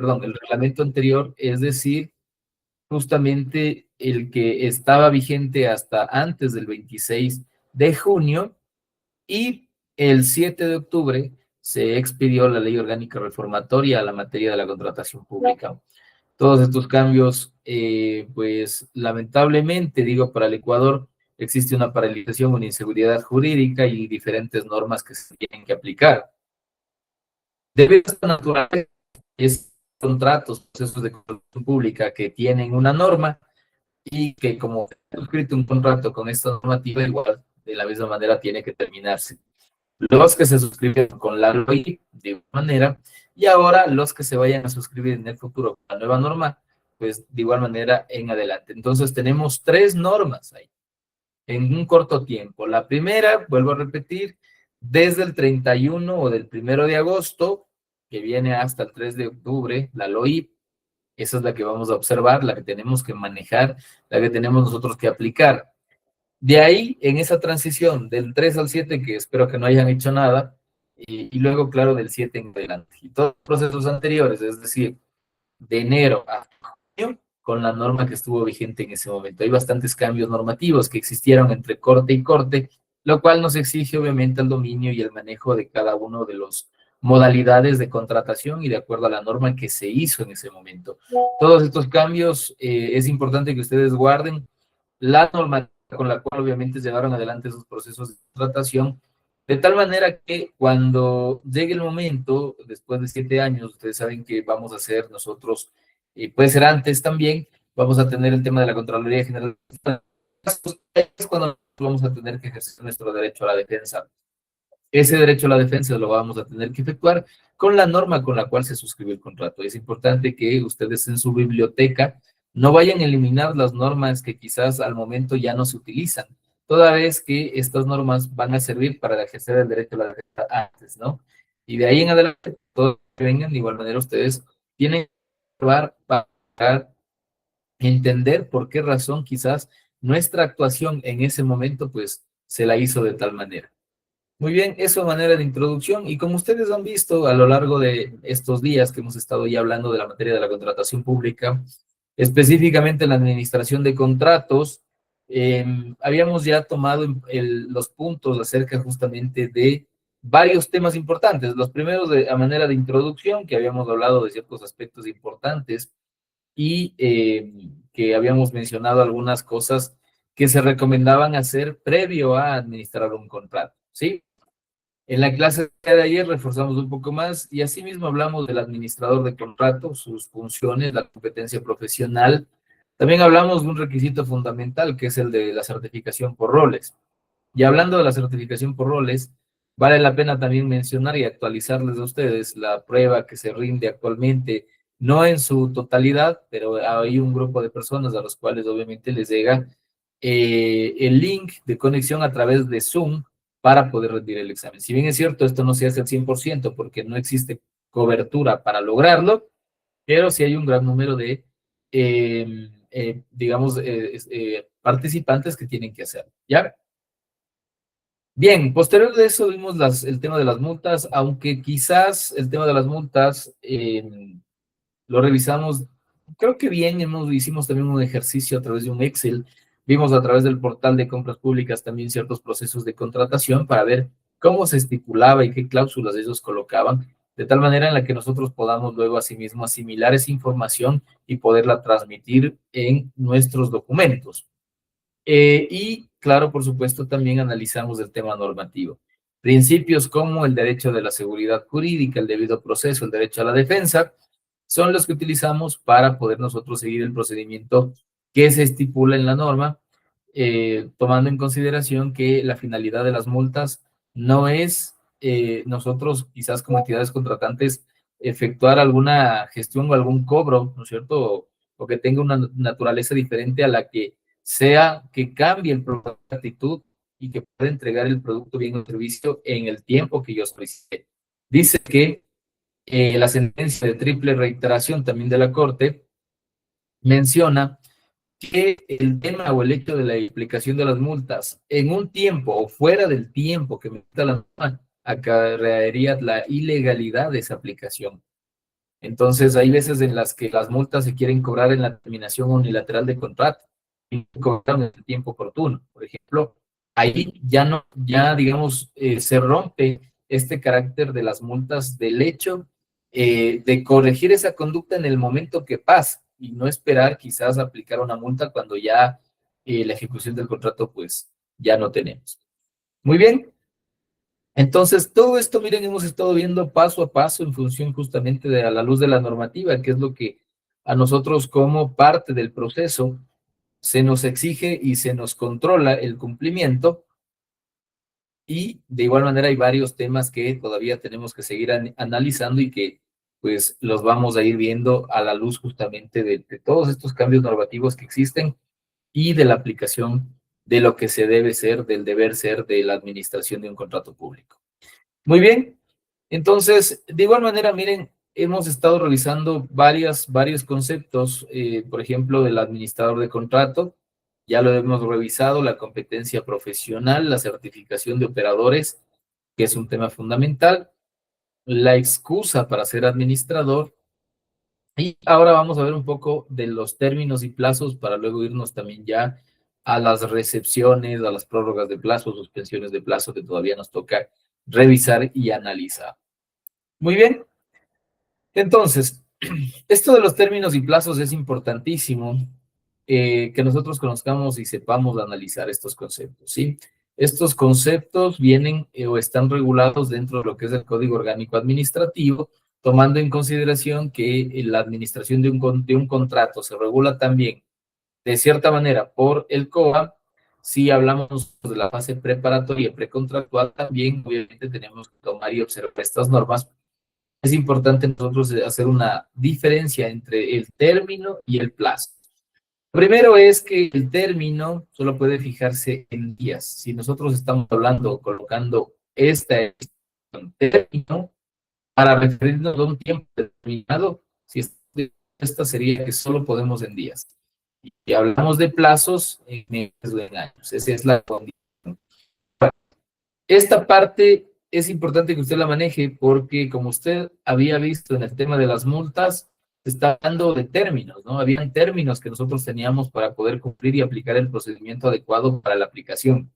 perdón, el reglamento anterior, es decir, justamente el que estaba vigente hasta antes del 26 de junio, y el 7 de octubre se expidió la ley orgánica reformatoria a la materia de la contratación pública. Todos estos cambios, pues lamentablemente, digo, para el Ecuador existe una paralización, una inseguridad jurídica y diferentes normas que se tienen que aplicar. Debido a esta naturaleza, es contratos, procesos de contratación pública que tienen una norma y que como he suscrito un contrato con esta normativa, igual, de la misma manera tiene que terminarse. Los que se suscribieron con la LOI de igual manera, y ahora los que se vayan a suscribir en el futuro con la nueva norma, pues de igual manera en adelante. Entonces tenemos tres normas ahí, en un corto tiempo. La primera, vuelvo a repetir, desde el 31 o del 1 de agosto, que viene hasta el 3 de octubre, la LOI, esa es la que vamos a observar, la que tenemos que manejar, la que tenemos nosotros que aplicar. De ahí, en esa transición del 3 al 7, que espero que no hayan hecho nada, y luego, claro, del 7 en adelante. Y todos los procesos anteriores, es decir, de enero a junio, con la norma que estuvo vigente en ese momento. Hay bastantes cambios normativos que existieron entre corte y corte, lo cual nos exige obviamente el dominio y el manejo de cada uno de los modalidades de contratación y de acuerdo a la norma que se hizo en ese momento. Todos estos cambios es importante que ustedes guarden la norma con la cual obviamente llevaron adelante esos procesos de contratación, de tal manera que cuando llegue el momento, después de 7 años, ustedes saben que vamos a hacer nosotros, puede ser antes también, vamos a tener el tema de la Contraloría General. Es cuando vamos a tener que ejercer nuestro derecho a la defensa. Ese derecho a la defensa lo vamos a tener que efectuar con la norma con la cual se suscribió el contrato. Es importante que ustedes en su biblioteca no vayan a eliminar las normas que quizás al momento ya no se utilizan, toda vez que estas normas van a servir para ejercer el derecho a la defensa antes, ¿no? Y de ahí en adelante, todos que vengan, de igual manera ustedes tienen que probar para entender por qué razón quizás nuestra actuación en ese momento, pues, se la hizo de tal manera. Muy bien, eso a manera de introducción. Y como ustedes han visto a lo largo de estos días que hemos estado ya hablando de la materia de la contratación pública, específicamente en la administración de contratos, habíamos ya tomado los puntos acerca justamente de varios temas importantes. Los primeros a manera de introducción, que habíamos hablado de ciertos aspectos importantes y que habíamos mencionado algunas cosas que se recomendaban hacer previo a administrar un contrato, ¿sí? En la clase de ayer reforzamos un poco más y asimismo hablamos del administrador de contratos, sus funciones, la competencia profesional. También hablamos de un requisito fundamental que es el de la certificación por roles. Y hablando de la certificación por roles, vale la pena también mencionar y actualizarles a ustedes la prueba que se rinde actualmente, no en su totalidad, pero hay un grupo de personas a los cuales obviamente les llega el link de conexión a través de Zoom para poder rendir el examen. Si bien es cierto, esto no se hace al 100% porque no existe cobertura para lograrlo, pero sí hay un gran número de, digamos, participantes que tienen que hacerlo, ¿ya? Bien, posterior de eso vimos el tema de las multas, aunque quizás el tema de las multas lo revisamos, creo que bien, hicimos también un ejercicio a través de un Excel, vimos a través del portal de compras públicas también ciertos procesos de contratación para ver cómo se estipulaba y qué cláusulas ellos colocaban, de tal manera en la que nosotros podamos luego asimismo asimilar esa información y poderla transmitir en nuestros documentos. Y claro, por supuesto, también analizamos el tema normativo. Principios como el derecho de la seguridad jurídica, el debido proceso, el derecho a la defensa, son los que utilizamos para poder nosotros seguir el procedimiento que se estipula en la norma, tomando en consideración que la finalidad de las multas no es nosotros, quizás como entidades contratantes, efectuar alguna gestión o algún cobro, ¿no es cierto? O que tenga una naturaleza diferente a la que sea que cambie el producto de actitud y que pueda entregar el producto bien o servicio en el tiempo que yo solicité. Dice que la sentencia de triple reiteración también de la Corte menciona que el tema o el hecho de la aplicación de las multas en un tiempo o fuera del tiempo que me da la norma acarrearía la ilegalidad de esa aplicación. Entonces, hay veces en las que las multas se quieren cobrar en la terminación unilateral de contrato y cobrar en el tiempo oportuno. Por ejemplo, ahí ya no, ya digamos, se rompe este carácter de las multas del hecho de corregir esa conducta en el momento que pasa y no esperar quizás aplicar una multa cuando ya la ejecución del contrato pues ya no tenemos. Muy bien, entonces todo esto, miren, hemos estado viendo paso a paso en función justamente de a la luz de la normativa, que es lo que a nosotros como parte del proceso se nos exige y se nos controla el cumplimiento. Y de igual manera hay varios temas que todavía tenemos que seguir analizando y que pues los vamos a ir viendo a la luz justamente de todos estos cambios normativos que existen y de la aplicación de lo que se debe ser, del deber ser de la administración de un contrato público. Muy bien, entonces, de igual manera, miren, hemos estado revisando varios conceptos, por ejemplo, del administrador de contrato, ya lo hemos revisado, la competencia profesional, la certificación de operadores, que es un tema fundamental, la excusa para ser administrador, y ahora vamos a ver un poco de los términos y plazos para luego irnos también ya a las recepciones, a las prórrogas de plazo, suspensiones de plazo que todavía nos toca revisar y analizar. Muy bien, entonces, esto de los términos y plazos es importantísimo que nosotros conozcamos y sepamos analizar estos conceptos, ¿sí? Estos conceptos vienen o están regulados dentro de lo que es el Código Orgánico Administrativo, tomando en consideración que la administración de un contrato se regula también, de cierta manera, por el COA. Si hablamos de la fase preparatoria y precontractual, también obviamente tenemos que tomar y observar estas normas. Es importante nosotros hacer una diferencia entre el término y el plazo. Primero es que el término solo puede fijarse en días. Si nosotros estamos hablando, colocando este término para referirnos a un tiempo determinado, si esta sería que solo podemos en días. Y hablamos de plazos en meses o en años. Esa es la condición. Esta parte es importante que usted la maneje porque, como usted había visto en el tema de las multas, se está hablando de términos, ¿no? Habían términos que nosotros teníamos para poder cumplir y aplicar el procedimiento adecuado para la aplicación.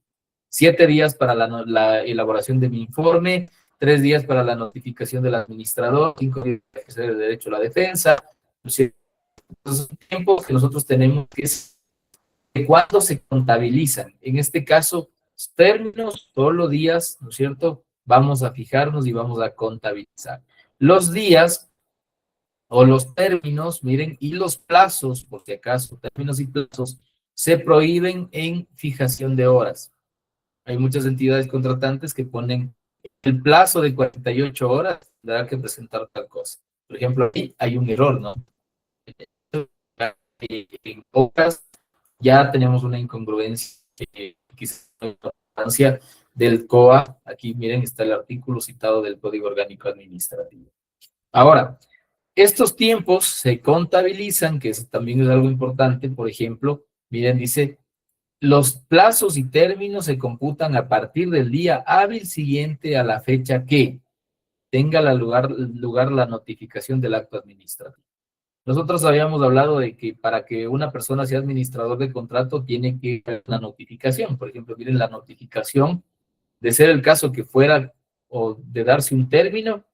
7 días para la elaboración de mi informe, 3 días para la notificación del administrador, 5 días para ejercer el derecho a la defensa. Entonces, son tiempos que nosotros tenemos que es de cuándo se contabilizan. En este caso, términos, solo días, ¿no es cierto? Vamos a fijarnos y vamos a contabilizar. Los días o los términos, miren, y los plazos, por si acaso, términos y plazos, se prohíben en fijación de horas. Hay muchas entidades contratantes que ponen el plazo de 48 horas, tendrá que presentar tal cosa. Por ejemplo, aquí hay un error, ¿no? En horas ya tenemos una incongruencia, quizás la importancia del COA. Aquí miren, está el artículo citado del Código Orgánico Administrativo. Ahora, estos tiempos se contabilizan, que eso también es algo importante. Por ejemplo, miren, dice, los plazos y términos se computan a partir del día hábil siguiente a la fecha que tenga lugar la notificación del acto administrativo. Nosotros habíamos hablado de que para que una persona sea administrador de contrato tiene que haber una notificación. Por ejemplo, miren, la notificación, de ser el caso que fuera o de darse un término,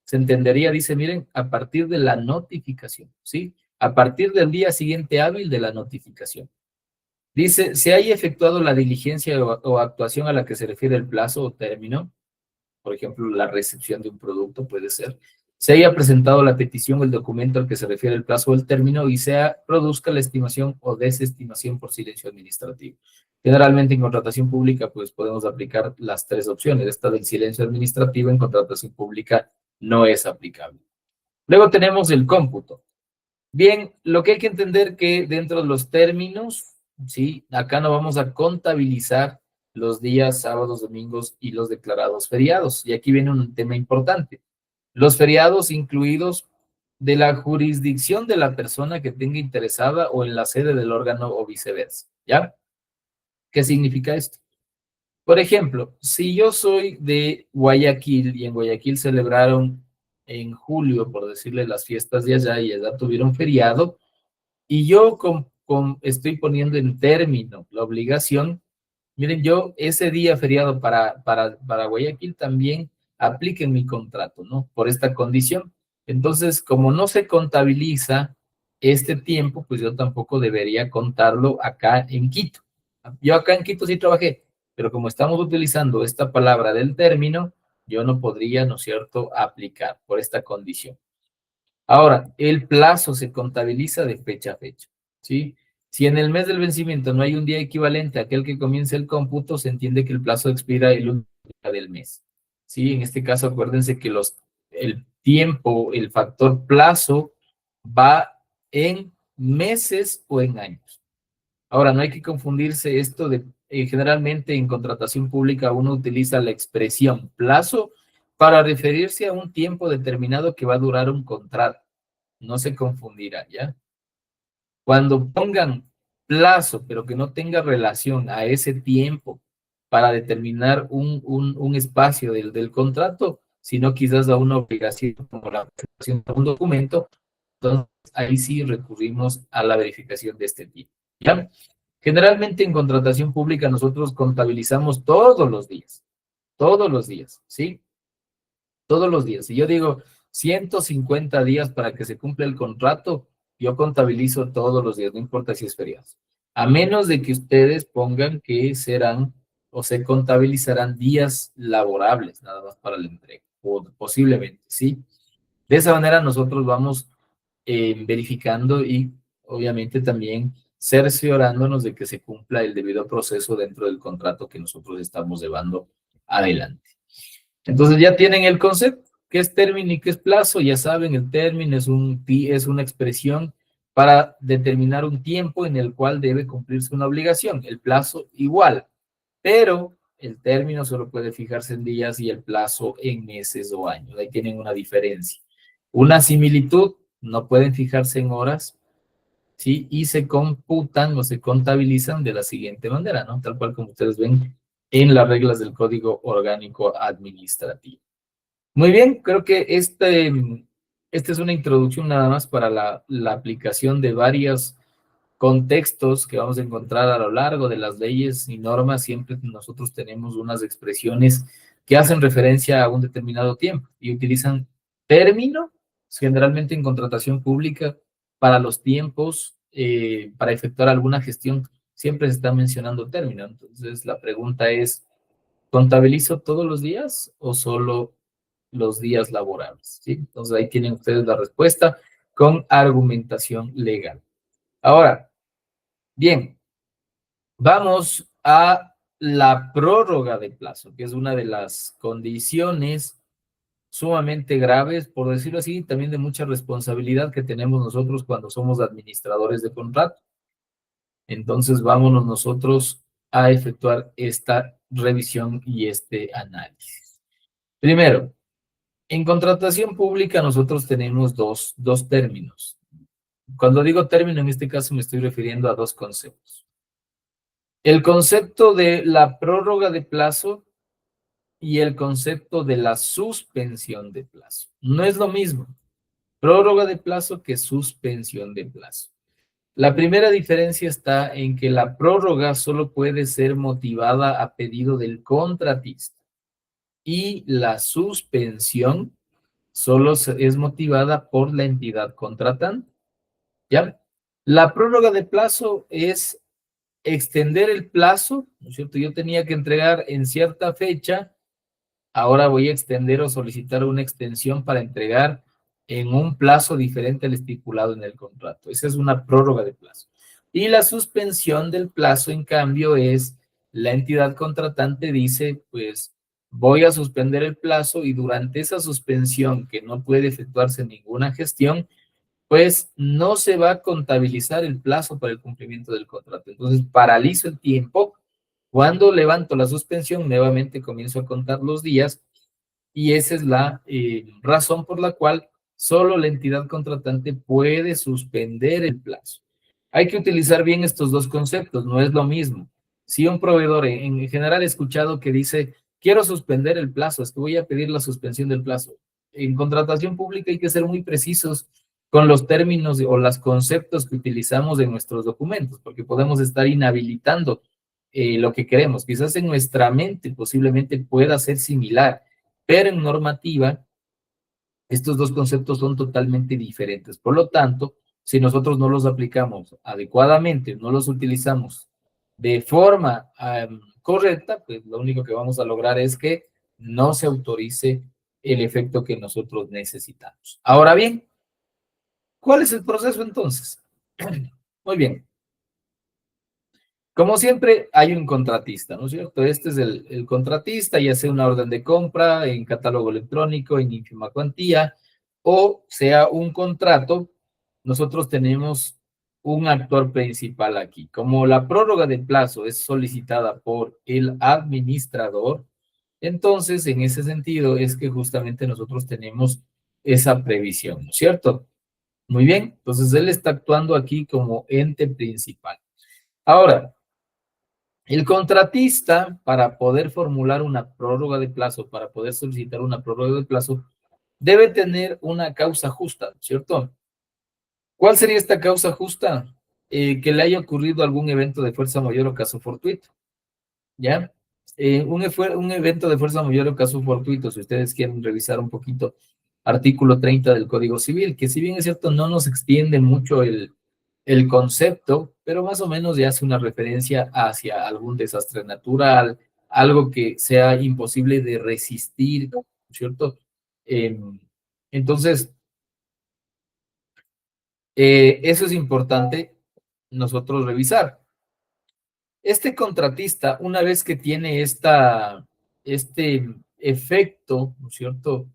se entendería, dice, miren, a partir de la notificación, ¿sí? A partir del día siguiente hábil de la notificación. Dice, se haya efectuado la diligencia o actuación a la que se refiere el plazo o término, por ejemplo, la recepción de un producto puede ser, se haya presentado la petición o el documento al que se refiere el plazo o el término y se produzca la estimación o desestimación por silencio administrativo. Generalmente en contratación pública pues podemos aplicar las tres opciones. Esta del silencio administrativo en contratación pública no es aplicable. Luego tenemos el cómputo. Bien, lo que hay que entender que dentro de los términos, ¿sí? Acá no vamos a contabilizar los días sábados, domingos y los declarados feriados. Y aquí viene un tema importante. Los feriados incluidos de la jurisdicción de la persona que tenga interesada o en la sede del órgano o viceversa, ¿ya? ¿Qué significa esto? Por ejemplo, si yo soy de Guayaquil y en Guayaquil celebraron en julio, por decirle las fiestas de allá, y allá tuvieron feriado, y yo estoy poniendo en término la obligación. Miren, yo ese día feriado para Guayaquil también aplique en mi contrato, ¿no? Por esta condición. Entonces, como no se contabiliza este tiempo, pues yo tampoco debería contarlo acá en Quito. Yo acá en Quito sí trabajé, pero como estamos utilizando esta palabra del término, yo no podría, ¿no es cierto?, aplicar por esta condición. Ahora, el plazo se contabiliza de fecha a fecha, ¿sí? Si en el mes del vencimiento no hay un día equivalente a aquel que comience el cómputo, se entiende que el plazo expira el último día del mes, ¿sí? En este caso, acuérdense que el tiempo, el factor plazo, va en meses o en años. Ahora, no hay que confundirse esto de, generalmente en contratación pública uno utiliza la expresión plazo para referirse a un tiempo determinado que va a durar un contrato. No se confundirá, ¿ya? Cuando pongan plazo, pero que no tenga relación a ese tiempo para determinar un espacio del contrato, sino quizás a una obligación como la presentación de un documento, entonces ahí sí recurrimos a la verificación de este tipo, ¿ya? Generalmente en contratación pública nosotros contabilizamos todos los días, ¿sí? Todos los días. Si yo digo 150 días para que se cumpla el contrato, yo contabilizo todos los días, no importa si es feriado. A menos de que ustedes pongan que serán o se contabilizarán días laborables, nada más para la entrega, o posiblemente, ¿sí? De esa manera nosotros vamos verificando y obviamente también cerciorándonos de que se cumpla el debido proceso dentro del contrato que nosotros estamos llevando adelante. Entonces ya tienen el concepto, qué es término y qué es plazo, ya saben, el término es una expresión para determinar un tiempo en el cual debe cumplirse una obligación, el plazo igual, pero el término solo puede fijarse en días y el plazo en meses o años, ahí tienen una diferencia. Una similitud, no pueden fijarse en horas, ¿sí? Y se computan o se contabilizan de la siguiente manera, ¿no? Tal cual como ustedes ven en las reglas del Código Orgánico Administrativo. Muy bien, creo que esta es una introducción nada más para la aplicación de varios contextos que vamos a encontrar a lo largo de las leyes y normas. Siempre nosotros tenemos unas expresiones que hacen referencia a un determinado tiempo y utilizan término, generalmente en contratación pública, para los tiempos, para efectuar alguna gestión, siempre se está mencionando término. Entonces, la pregunta es, ¿contabilizo todos los días o solo los días laborables? ¿Sí? Entonces, ahí tienen ustedes la respuesta con argumentación legal. Ahora, bien, vamos a la prórroga de plazo, que es una de las condiciones sumamente graves, por decirlo así, también de mucha responsabilidad que tenemos nosotros cuando somos administradores de contrato. Entonces, vámonos nosotros a efectuar esta revisión y este análisis. Primero, en contratación pública nosotros tenemos dos términos. Cuando digo término, en este caso me estoy refiriendo a dos conceptos. El concepto de la prórroga de plazo y el concepto de la suspensión de plazo. No es lo mismo prórroga de plazo que suspensión de plazo. La primera diferencia está en que la prórroga solo puede ser motivada a pedido del contratista y la suspensión solo es motivada por la entidad contratante. ¿Ya? La prórroga de plazo es extender el plazo, ¿no es cierto? Yo tenía que entregar en cierta fecha, ahora voy a extender o solicitar una extensión para entregar en un plazo diferente al estipulado en el contrato. Esa es una prórroga de plazo. Y la suspensión del plazo, en cambio, es la entidad contratante dice, pues voy a suspender el plazo y durante esa suspensión que no puede efectuarse ninguna gestión, pues no se va a contabilizar el plazo para el cumplimiento del contrato. Entonces, paralizo el tiempo. Cuando levanto la suspensión, nuevamente comienzo a contar los días y esa es la razón por la cual solo la entidad contratante puede suspender el plazo. Hay que utilizar bien estos dos conceptos, no es lo mismo. Si un proveedor, en general he escuchado que dice, quiero suspender el plazo, es que voy a pedir la suspensión del plazo. en contratación pública hay que ser muy precisos con los términos o los conceptos que utilizamos en nuestros documentos, porque podemos estar inhabilitando lo que queremos. Quizás en nuestra mente posiblemente pueda ser similar, pero en normativa estos dos conceptos son totalmente diferentes. Por lo tanto, si nosotros no los aplicamos adecuadamente, no los utilizamos de forma correcta, pues lo único que vamos a lograr es que no se autorice el efecto que nosotros necesitamos. Ahora bien, ¿cuál es el proceso entonces? Muy bien. Como siempre, hay un contratista, ¿no es cierto? Este es el contratista, ya sea una orden de compra en catálogo electrónico, en ínfima cuantía, o sea un contrato. Nosotros tenemos un actor principal aquí. Como la prórroga de plazo es solicitada por el administrador, entonces en ese sentido es que justamente nosotros tenemos esa previsión, ¿no es cierto? Muy bien, entonces él está actuando aquí como ente principal. Ahora, el contratista, para poder formular una prórroga de plazo, para poder solicitar una prórroga de plazo, debe tener una causa justa, ¿cierto? ¿Cuál sería esta causa justa? Que le haya ocurrido algún evento de fuerza mayor o caso fortuito, ¿ya? Un evento de fuerza mayor o caso fortuito, si ustedes quieren revisar un poquito, artículo 30 del Código Civil, que si bien es cierto, no nos extiende mucho el concepto, pero más o menos ya hace una referencia hacia algún desastre natural, algo que sea imposible de resistir, ¿cierto? Eh, entonces, eso es importante nosotros revisar. Este contratista, una vez que tiene este efecto, ¿no es cierto?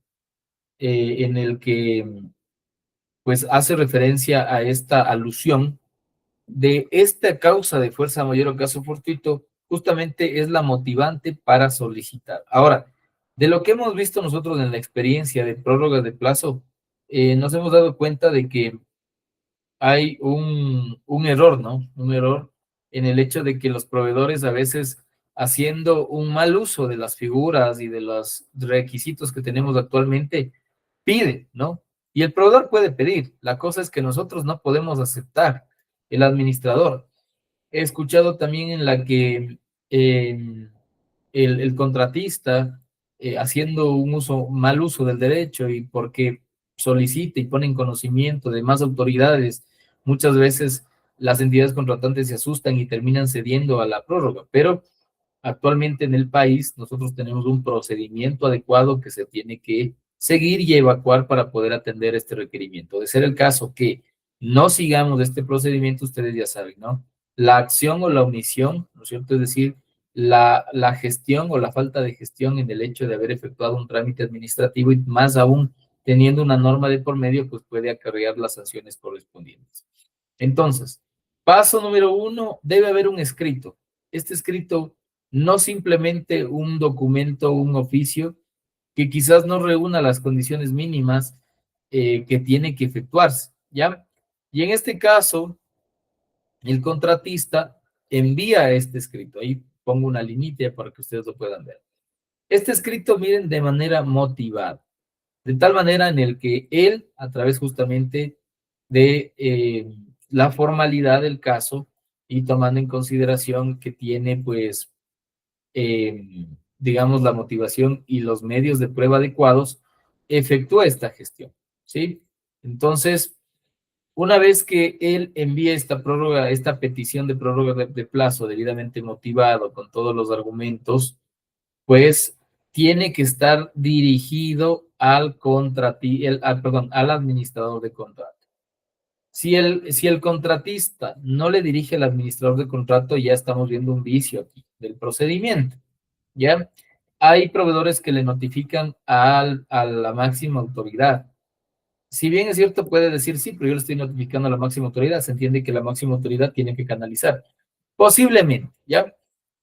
En el que pues hace referencia a esta alusión de esta causa de fuerza mayor o caso fortuito, justamente es la motivante para solicitar. Ahora, de lo que hemos visto nosotros en la experiencia de prórrogas de plazo, nos hemos dado cuenta de que hay un error, ¿no? Un error en el hecho de que los proveedores a veces haciendo un mal uso de las figuras y de los requisitos que tenemos actualmente, pide, ¿no? Y el proveedor puede pedir. La cosa es que nosotros no podemos aceptar, el administrador. He escuchado también en la que eh, el contratista, haciendo un mal uso del derecho y porque solicita y pone en conocimiento de más autoridades, muchas veces las entidades contratantes se asustan y terminan cediendo a la prórroga, pero actualmente en el país nosotros tenemos un procedimiento adecuado que se tiene que seguir y evacuar para poder atender este requerimiento. De ser el caso que no sigamos este procedimiento, ustedes ya saben, ¿no? La acción o la omisión, ¿no es cierto? Es decir, la gestión o la falta de gestión en el hecho de haber efectuado un trámite administrativo y más aún teniendo una norma de por medio, pues puede acarrear las sanciones correspondientes. Entonces, paso número 1, debe haber un escrito. Este escrito, no simplemente un documento, un oficio, que quizás no reúna las condiciones mínimas que tiene que efectuarse, ¿ya? Y en este caso, el contratista envía este escrito. Ahí pongo una liñita para que ustedes lo puedan ver. Este escrito, miren, de manera motivada, de tal manera en el que él, a través justamente de la formalidad del caso y tomando en consideración que tiene, pues, digamos, la motivación y los medios de prueba adecuados, efectúa esta gestión, ¿sí? Entonces, una vez que él envía esta prórroga, esta petición de prórroga de plazo debidamente motivado con todos los argumentos, pues tiene que estar dirigido al administrador de contrato. Si el contratista no le dirige al administrador de contrato, ya estamos viendo un vicio aquí del procedimiento, ¿ya? Hay proveedores que le notifican a la máxima autoridad. Si bien es cierto, puede decir sí, pero yo le estoy notificando a la máxima autoridad, se entiende que la máxima autoridad tiene que canalizar. Posiblemente, ¿ya?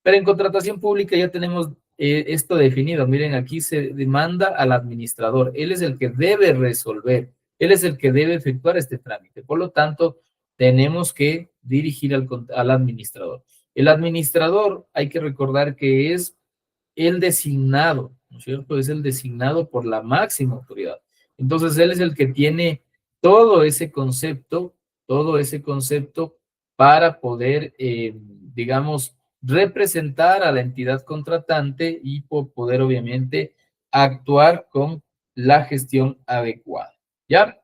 Pero en contratación pública ya tenemos esto definido. Miren, aquí se demanda al administrador. Él es el que debe resolver. Él es el que debe efectuar este trámite. Por lo tanto, tenemos que dirigir al administrador. El administrador, hay que recordar que es el designado, ¿no es cierto? Es el designado por la máxima autoridad. Entonces, él es el que tiene todo ese concepto, todo ese concepto para poder, digamos, representar a la entidad contratante y poder, obviamente, actuar con la gestión adecuada. ¿Ya?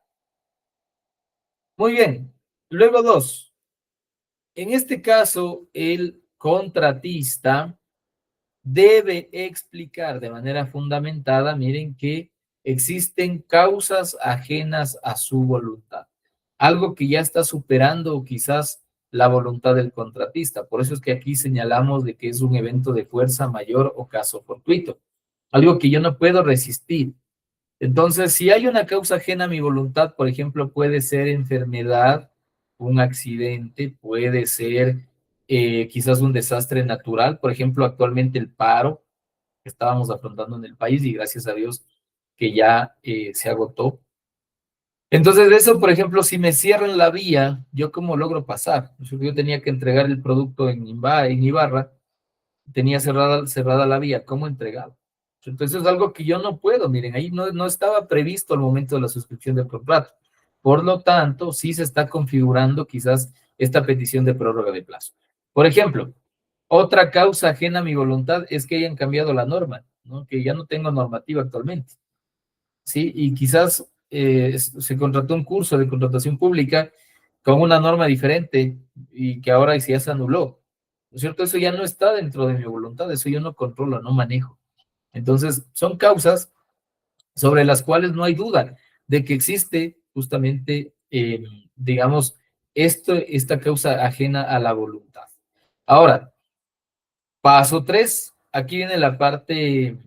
Muy bien. Luego dos. En este caso, el contratista debe explicar de manera fundamentada, miren, que existen causas ajenas a su voluntad. Algo que ya está superando quizás la voluntad del contratista. Por eso es que aquí señalamos de que es un evento de fuerza mayor o caso fortuito. Algo que yo no puedo resistir. Entonces, si hay una causa ajena a mi voluntad, por ejemplo, puede ser enfermedad, un accidente, puede ser quizás un desastre natural, por ejemplo, actualmente el paro que estábamos afrontando en el país y gracias a Dios que ya se agotó. Entonces, eso, por ejemplo, si me cierran la vía, ¿yo cómo logro pasar? Yo tenía que entregar el producto en Ibarra, tenía cerrada la vía, ¿cómo entregarlo? Entonces es algo que yo no puedo, miren, ahí no estaba previsto al momento de la suscripción del contrato. Por lo tanto, sí se está configurando quizás esta petición de prórroga de plazo. Por ejemplo, otra causa ajena a mi voluntad es que hayan cambiado la norma, ¿no? Que ya no tengo normativa actualmente, ¿sí? Y quizás se contrató un curso de contratación pública con una norma diferente y que ahora ya se anuló, ¿no es cierto? Eso ya no está dentro de mi voluntad, eso yo no controlo, no manejo. Entonces, son causas sobre las cuales no hay duda de que existe justamente, digamos, esta causa ajena a la voluntad. Ahora, paso 3, aquí viene la parte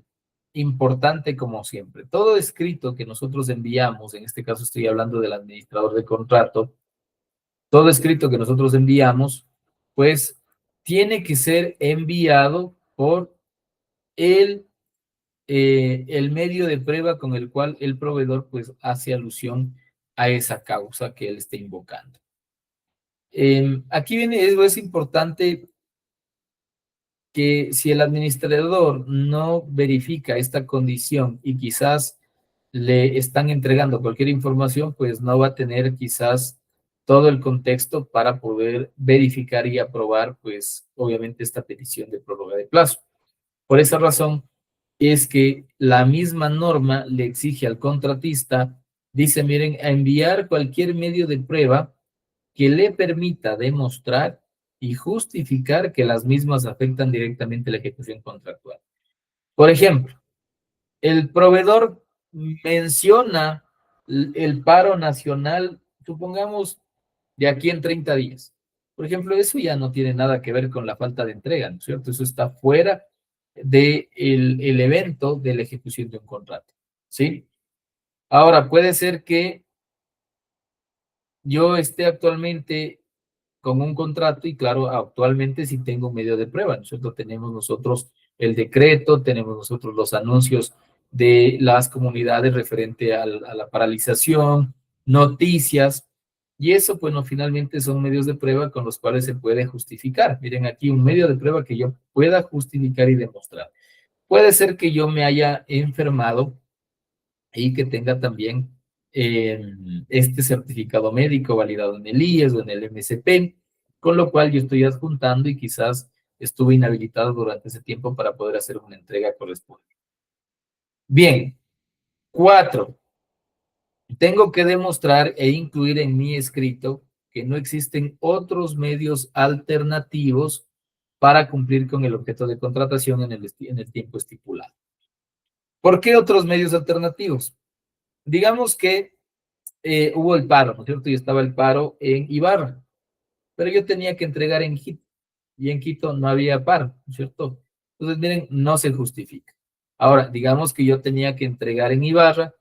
importante como siempre. Todo escrito que nosotros enviamos, en este caso estoy hablando del administrador de contrato, todo escrito que nosotros enviamos, pues tiene que ser enviado por el el medio de prueba con el cual el proveedor pues hace alusión a esa causa que él está invocando. Aquí viene, es importante que si el administrador no verifica esta condición y quizás le están entregando cualquier información, pues no va a tener quizás todo el contexto para poder verificar y aprobar, pues obviamente esta petición de prórroga de plazo. Por esa razón es que la misma norma le exige al contratista, dice, miren, a enviar cualquier medio de prueba que le permita demostrar y justificar que las mismas afectan directamente la ejecución contractual. Por ejemplo, el proveedor menciona el paro nacional, supongamos, de aquí en 30 días. Por ejemplo, eso ya no tiene nada que ver con la falta de entrega, ¿no es cierto? Eso está fuera del el evento de la ejecución de un contrato, ¿sí? Ahora, puede ser que yo esté actualmente con un contrato y claro, actualmente sí tengo un medio de prueba, ¿no es cierto? Tenemos nosotros el decreto, tenemos nosotros los anuncios de las comunidades referente a la paralización, noticias, y eso, bueno, finalmente son medios de prueba con los cuales se puede justificar. Miren aquí un medio de prueba que yo pueda justificar y demostrar. Puede ser que yo me haya enfermado y que tenga también este certificado médico validado en el IES o en el MSP, con lo cual yo estoy adjuntando y quizás estuve inhabilitado durante ese tiempo para poder hacer una entrega correspondiente. Bien, 4. Tengo que demostrar e incluir en mi escrito que no existen otros medios alternativos para cumplir con el objeto de contratación en el tiempo estipulado. ¿Por qué otros medios alternativos? Digamos que hubo el paro, ¿no es cierto? Y estaba el paro en Ibarra, pero yo tenía que entregar en Quito, y en Quito no había paro, ¿no es cierto? Entonces, miren, no se justifica. Ahora, digamos que yo tenía que entregar en Ibarra,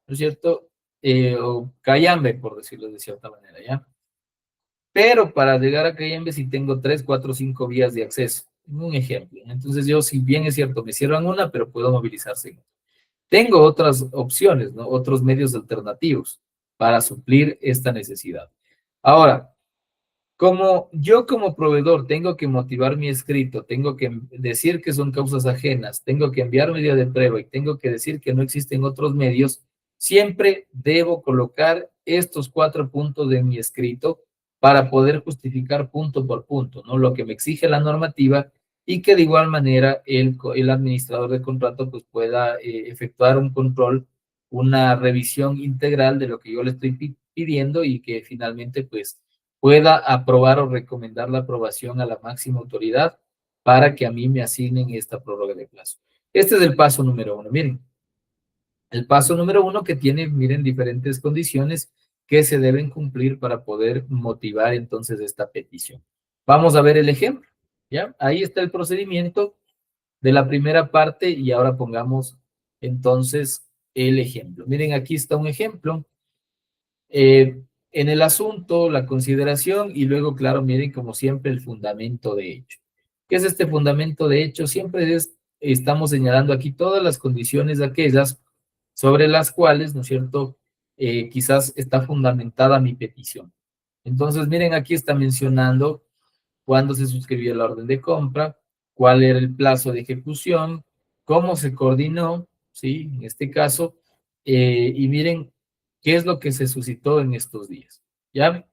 ¿no es cierto? O Cayambe, por decirlo de cierta manera, ¿ya? Pero para llegar a Cayambe sí tengo 3, 4, 5 vías de acceso. Un ejemplo. Entonces yo, si bien es cierto, me cierran una, pero puedo movilizarse en otra. Tengo otras opciones, ¿no? Otros medios alternativos para suplir esta necesidad. Ahora, como yo como proveedor tengo que motivar mi escrito, tengo que decir que son causas ajenas, tengo que enviar medio de prueba y tengo que decir que no existen otros medios, siempre debo colocar estos 4 puntos de mi escrito para poder justificar punto por punto, ¿no? Lo que me exige la normativa y que de igual manera el administrador de contrato pues pueda efectuar un control, una revisión integral de lo que yo le estoy pidiendo y que finalmente pues pueda aprobar o recomendar la aprobación a la máxima autoridad para que a mí me asignen esta prórroga de plazo. Este es el paso número 1. Miren, el paso número 1 que tiene, miren, diferentes condiciones que se deben cumplir para poder motivar entonces esta petición. Vamos a ver el ejemplo, ¿ya? Ahí está el procedimiento de la primera parte y ahora pongamos entonces el ejemplo. Miren, aquí está un ejemplo. En el asunto, la consideración y luego, claro, miren, como siempre, el fundamento de hecho. ¿Qué es este fundamento de hecho? Estamos señalando aquí todas las condiciones aquellas sobre las cuales, ¿no es cierto?, quizás está fundamentada mi petición. Entonces, miren, aquí está mencionando cuándo se suscribió la orden de compra, cuál era el plazo de ejecución, cómo se coordinó, ¿sí? En este caso, y miren qué es lo que se suscitó en estos días, ¿ya?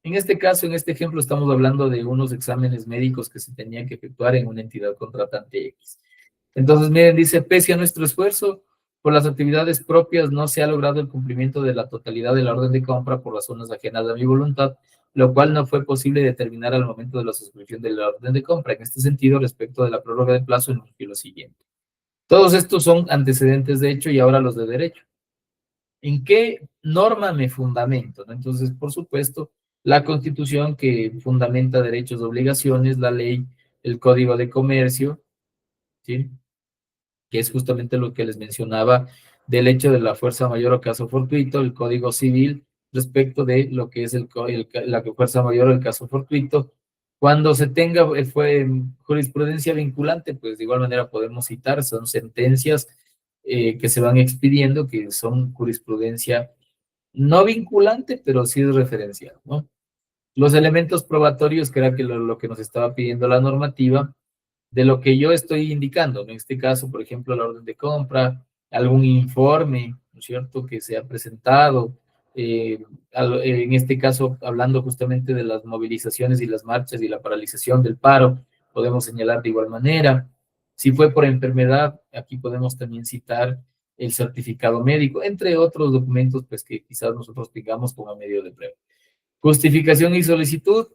En este caso, en este ejemplo, estamos hablando de unos exámenes médicos que se tenían que efectuar en una entidad contratante X. Entonces, miren, dice, pese a nuestro esfuerzo por las actividades propias, no se ha logrado el cumplimiento de la totalidad de la orden de compra por razones ajenas a mi voluntad, lo cual no fue posible determinar al momento de la suscripción de la orden de compra. En este sentido, respecto de la prórroga de plazo, en lo siguiente. Todos estos son antecedentes de hecho y ahora los de derecho. ¿En qué norma me fundamento? ¿No? Entonces, por supuesto, la Constitución que fundamenta derechos y obligaciones, la ley, el Código de Comercio, ¿sí?, que es justamente lo que les mencionaba del hecho de la fuerza mayor o caso fortuito, el Código Civil respecto de lo que es la fuerza mayor o el caso fortuito. Cuando se tenga jurisprudencia vinculante, pues de igual manera podemos citar, son sentencias que se van expidiendo, que son jurisprudencia no vinculante, pero sí referencial, ¿no? Los elementos probatorios, que era lo que nos estaba pidiendo la normativa, de lo que yo estoy indicando, en este caso, por ejemplo, la orden de compra, algún informe, ¿no es cierto?, que se ha presentado, en este caso, hablando justamente de las movilizaciones y las marchas y la paralización del paro, podemos señalar de igual manera. Si fue por enfermedad, aquí podemos también citar el certificado médico, entre otros documentos, pues que quizás nosotros tengamos como medio de prueba. Justificación y solicitud,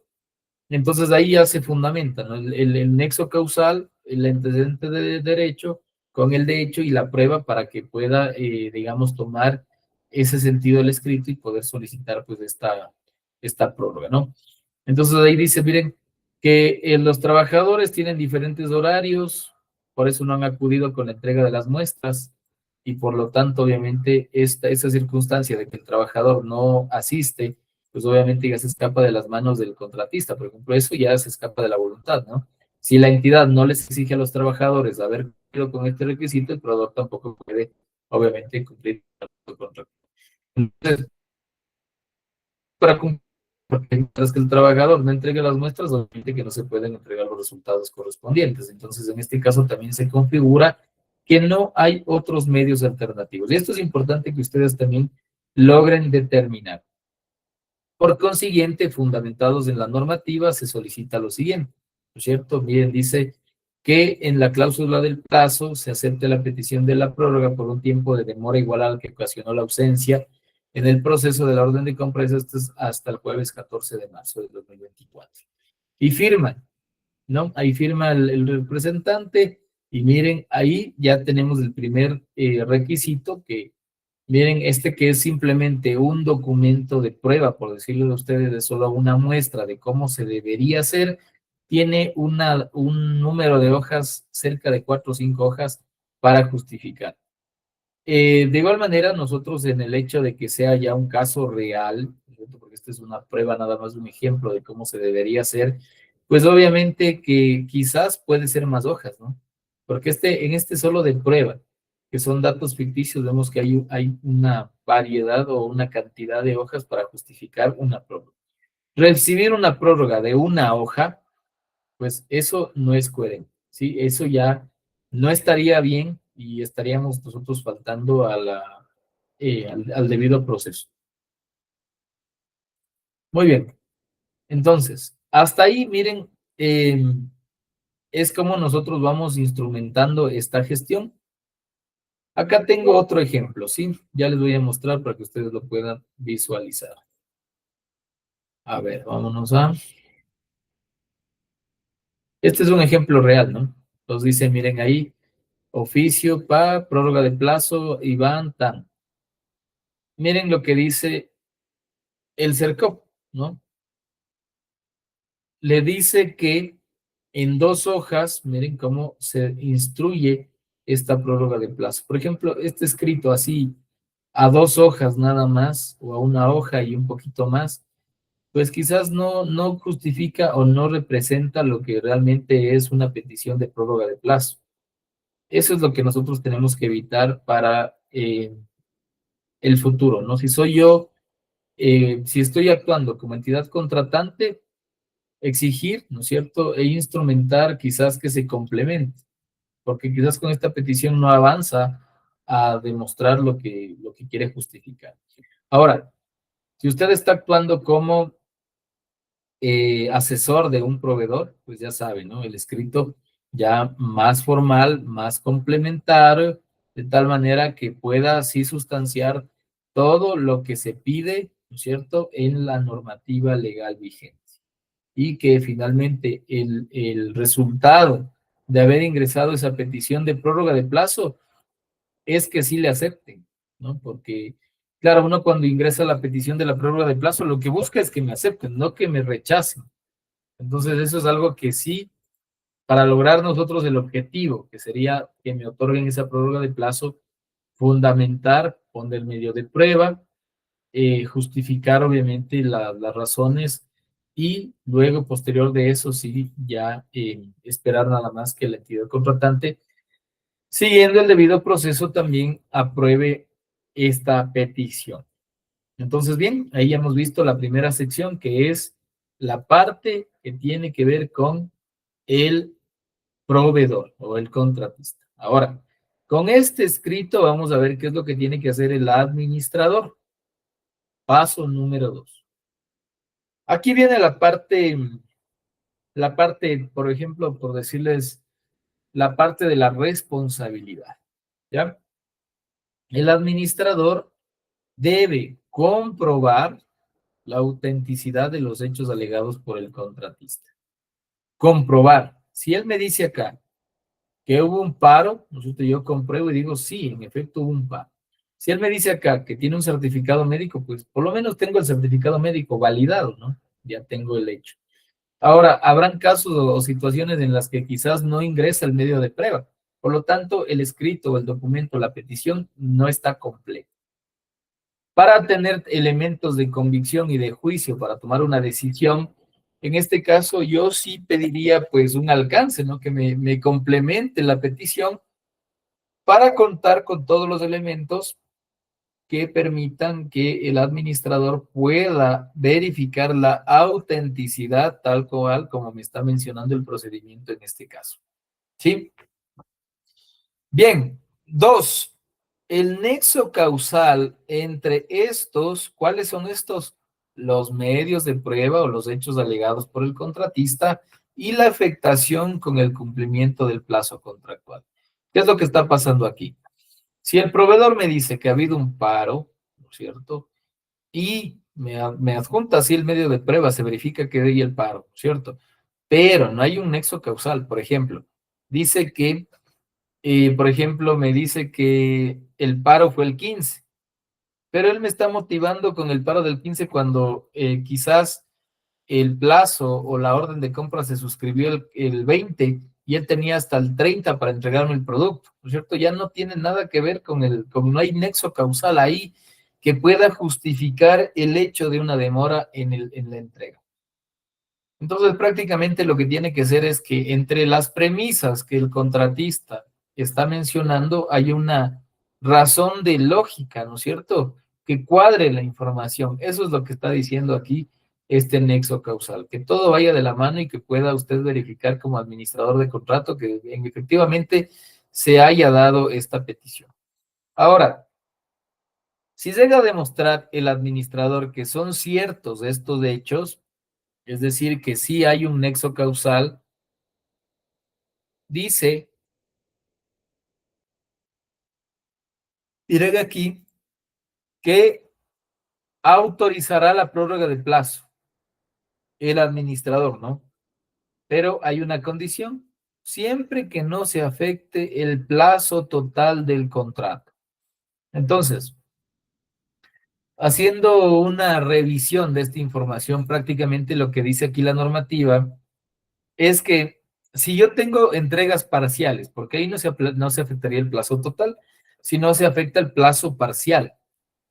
entonces ahí ya se fundamenta, ¿no? El nexo causal, el antecedente de derecho con el de hecho y la prueba para que pueda, digamos, tomar ese sentido del escrito y poder solicitar pues esta prórroga, ¿no? Entonces ahí dice, miren, que los trabajadores tienen diferentes horarios, por eso no han acudido con la entrega de las muestras y por lo tanto, obviamente, esa circunstancia de que el trabajador no asiste, pues obviamente ya se escapa de las manos del contratista, por ejemplo, eso ya se escapa de la voluntad, ¿no? Si la entidad no les exige a los trabajadores haber cumplido con este requisito, el proveedor tampoco puede, obviamente, cumplir con el contrato. Entonces, para cumplir, porque mientras que el trabajador no entregue las muestras, obviamente que no se pueden entregar los resultados correspondientes. Entonces, en este caso también se configura que no hay otros medios alternativos. Y esto es importante que ustedes también logren determinar. Por consiguiente, fundamentados en la normativa, se solicita lo siguiente, ¿no es cierto? Miren, dice que en la cláusula del plazo se acepte la petición de la prórroga por un tiempo de demora igual al que ocasionó la ausencia en el proceso de la orden de compra hasta el jueves 14 de marzo de 2024. Y firman, ¿no? Ahí firma el representante y miren, ahí ya tenemos el primer requisito que, miren, que es simplemente un documento de prueba, por decirlo de ustedes, de solo una muestra de cómo se debería hacer, tiene un número de hojas, cerca de 4 o 5 hojas, para justificar. De igual manera, nosotros en el hecho de que sea ya un caso real, ¿cierto?, porque esta es una prueba, nada más un ejemplo de cómo se debería hacer, pues obviamente que quizás puede ser más hojas, ¿no? Porque en este solo de prueba, que son datos ficticios, vemos que hay una variedad o una cantidad de hojas para justificar una prórroga. Recibir una prórroga de una hoja, pues eso no es coherente, ¿sí? Eso ya no estaría bien y estaríamos nosotros faltando a al debido proceso. Muy bien. Entonces, hasta ahí, miren, es como nosotros vamos instrumentando esta gestión. Acá tengo otro ejemplo, ¿sí? Ya les voy a mostrar para que ustedes lo puedan visualizar. A ver, vámonos a... Este es un ejemplo real, ¿no? Nos dice, miren ahí, oficio, prórroga de plazo, Iván, tan. Miren lo que dice el CERCOP, ¿no? Le dice que en 2 hojas, miren cómo se instruye esta prórroga de plazo. Por ejemplo, este escrito así a 2 hojas nada más, o a 1 hoja y un poquito más, pues quizás no justifica o no representa lo que realmente es una petición de prórroga de plazo. Eso es lo que nosotros tenemos que evitar para el futuro, ¿no? Si soy yo, si estoy actuando como entidad contratante, exigir, ¿no es cierto?, e instrumentar quizás que se complemente, porque quizás con esta petición no avanza a demostrar lo que quiere justificar. Ahora, si usted está actuando como asesor de un proveedor, pues ya sabe, ¿no? El escrito ya más formal, más complementario, de tal manera que pueda así sustanciar todo lo que se pide, ¿no es cierto?, en la normativa legal vigente. Y que finalmente el resultado de haber ingresado esa petición de prórroga de plazo es que sí le acepten, ¿no? Porque, claro, uno cuando ingresa la petición de la prórroga de plazo, lo que busca es que me acepten, no que me rechacen. Entonces, eso es algo que sí, para lograr nosotros el objetivo, que sería que me otorguen esa prórroga de plazo, fundamentar, poner medio de prueba, justificar obviamente las razones y luego, posterior de eso, sí, ya esperar nada más que la entidad contratante, siguiendo el debido proceso, también apruebe esta petición. Entonces, bien, ahí ya hemos visto la primera sección, que es la parte que tiene que ver con el proveedor o el contratista. Ahora, con este escrito vamos a ver qué es lo que tiene que hacer el administrador. Paso número 2. Aquí viene la parte, por ejemplo, por decirles, la parte de la responsabilidad, ¿ya? El administrador debe comprobar la autenticidad de los hechos alegados por el contratista. Comprobar. Si él me dice acá que hubo un paro, nosotros yo compruebo y digo, sí, en efecto hubo un paro. Si él me dice acá que tiene un certificado médico, pues por lo menos tengo el certificado médico validado, ¿no? Ya tengo el hecho. Ahora, habrán casos o situaciones en las que quizás no ingresa el medio de prueba. Por lo tanto, el escrito, el documento, la petición no está completo. Para tener elementos de convicción y de juicio para tomar una decisión, en este caso yo sí pediría pues un alcance, ¿no? Que me complemente la petición para contar con todos los elementos que permitan que el administrador pueda verificar la autenticidad tal cual como me está mencionando el procedimiento en este caso. ¿Sí? Bien, 2, el nexo causal entre estos, ¿cuáles son estos? Los medios de prueba o los hechos alegados por el contratista y la afectación con el cumplimiento del plazo contractual. ¿Qué es lo que está pasando aquí? Si el proveedor me dice que ha habido un paro, ¿no es cierto? Y me adjunta así el medio de prueba, se verifica que hay el paro, ¿no es cierto? Pero no hay un nexo causal, por ejemplo. Dice que por ejemplo, me dice que el paro fue el 15, pero él me está motivando con el paro del 15 cuando quizás el plazo o la orden de compra se suscribió el 20 y él tenía hasta el 30 para entregarme el producto, ¿no es cierto? Ya no tiene nada que ver no hay nexo causal ahí que pueda justificar el hecho de una demora en la entrega. Entonces, prácticamente lo que tiene que ser es que entre las premisas que el contratista está mencionando hay una razón de lógica, ¿no es cierto? Que cuadre la información. Eso es lo que está diciendo aquí este nexo causal, que todo vaya de la mano y que pueda usted verificar como administrador de contrato que efectivamente se haya dado esta petición. Ahora, Si llega a demostrar el administrador que son ciertos estos hechos, es decir, que sí hay un nexo causal, dice, miren aquí, que autorizará la prórroga de plazo el administrador, ¿no? Pero hay una condición, siempre que no se afecte el plazo total del contrato. Entonces, haciendo una revisión de esta información, prácticamente lo que dice aquí la normativa es que si yo tengo entregas parciales, porque ahí no se afectaría el plazo total, sino se afecta el plazo parcial.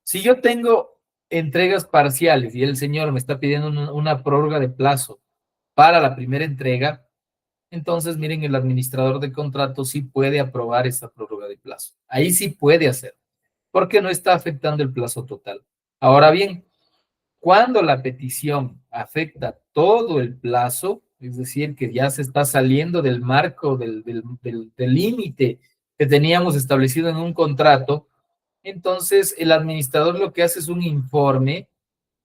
Si yo tengo entregas parciales y el señor me está pidiendo una prórroga de plazo para la primera entrega, entonces miren, el administrador de contrato sí puede aprobar esa prórroga de plazo. Ahí sí puede hacer, porque no está afectando el plazo total. Ahora bien, cuando la petición afecta todo el plazo, es decir, que ya se está saliendo del marco del límite que teníamos establecido en un contrato, entonces el administrador lo que hace es un informe,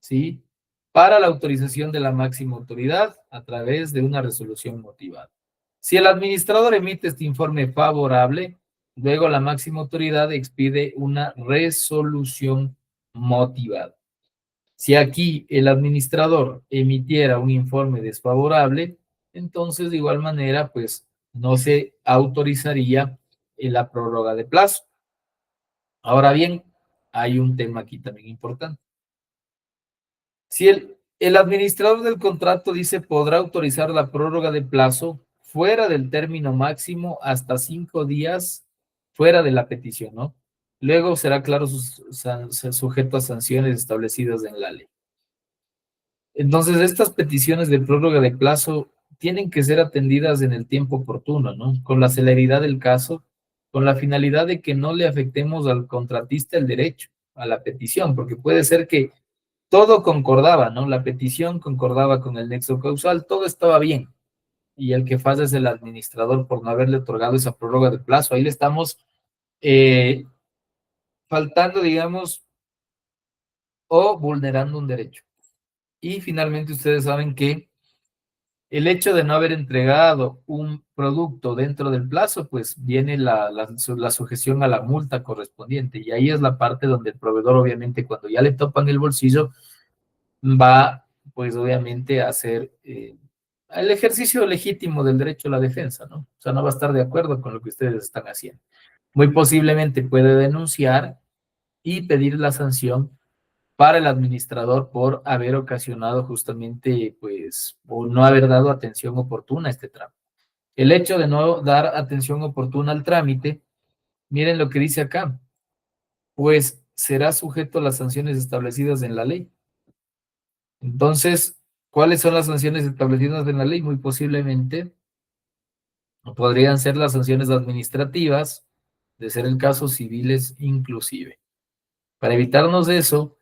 ¿sí? Para la autorización de la máxima autoridad a través de una resolución motivada. Si el administrador emite este informe favorable, luego la máxima autoridad expide una resolución motivada. Si aquí el administrador emitiera un informe desfavorable, entonces de igual manera, pues no se autorizaría la prórroga de plazo. Ahora bien, hay un tema aquí también importante. Si el administrador del contrato dice podrá autorizar la prórroga de plazo fuera del término máximo hasta 5 días fuera de la petición, ¿no? Luego será claro sujeto a sanciones establecidas en la ley. Entonces, estas peticiones de prórroga de plazo tienen que ser atendidas en el tiempo oportuno, ¿no? Con la celeridad del caso, con la finalidad de que no le afectemos al contratista el derecho a la petición, porque puede ser que todo concordaba, ¿no? La petición concordaba con el nexo causal, todo estaba bien. Y el que falla es el administrador por no haberle otorgado esa prórroga de plazo. Ahí le estamos faltando, digamos, o vulnerando un derecho. Y finalmente ustedes saben que el hecho de no haber entregado un producto dentro del plazo, pues viene la sujeción a la multa correspondiente. Y ahí es la parte donde el proveedor, obviamente, cuando ya le topan el bolsillo, va, pues obviamente, a hacer el ejercicio legítimo del derecho a la defensa, ¿no? O sea, no va a estar de acuerdo con lo que ustedes están haciendo. Muy posiblemente puede denunciar y pedir la sanción para el administrador por haber ocasionado justamente, pues, o no haber dado atención oportuna a este trámite. El hecho de no dar atención oportuna al trámite, miren lo que dice acá, pues será sujeto a las sanciones establecidas en la ley. Entonces, ¿cuáles son las sanciones establecidas en la ley? Muy posiblemente podrían ser las sanciones administrativas, de ser el caso civiles inclusive. Para evitarnos eso,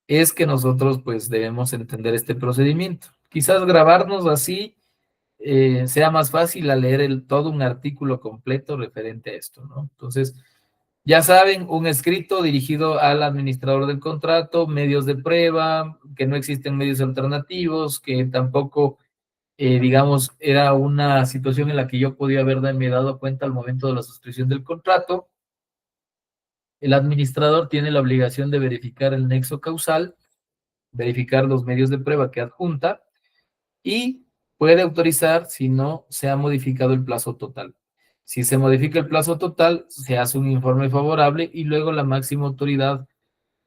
es que nosotros pues debemos entender este procedimiento. Quizás grabarnos así sea más fácil a leer todo un artículo completo referente a esto, ¿no? Entonces, ya saben, un escrito dirigido al administrador del contrato, medios de prueba, que no existen medios alternativos, que tampoco, digamos, era una situación en la que yo podía haberme dado cuenta al momento de la suscripción del contrato. El administrador tiene la obligación de verificar el nexo causal, verificar los medios de prueba que adjunta y puede autorizar si no se ha modificado el plazo total. Si se modifica el plazo total, se hace un informe favorable y luego la máxima autoridad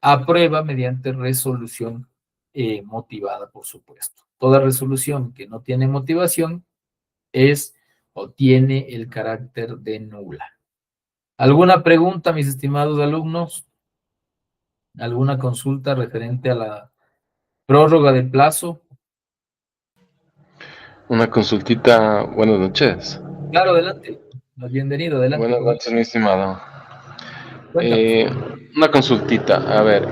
aprueba mediante resolución motivada, por supuesto. Toda resolución que no tiene motivación es o tiene el carácter de nula. ¿Alguna pregunta, mis estimados alumnos? ¿Alguna consulta referente a la prórroga de plazo? Una consultita, buenas noches. Claro, adelante. Bienvenido, adelante. Buenas noches, mi estimado. Cuéntame. Una consultita, a ver,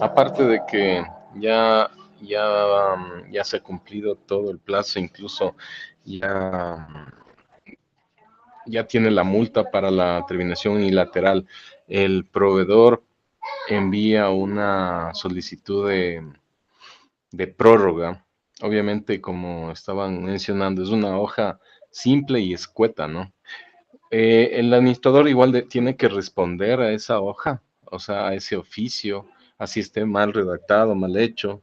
aparte de que ya, ya se ha cumplido todo el plazo, incluso ya, ya tiene la multa para la terminación unilateral, el proveedor envía una solicitud de prórroga. Obviamente, como estaban mencionando, es una hoja simple y escueta, ¿no? El administrador igual tiene que responder a esa hoja, o sea, a ese oficio, así esté mal redactado, mal hecho,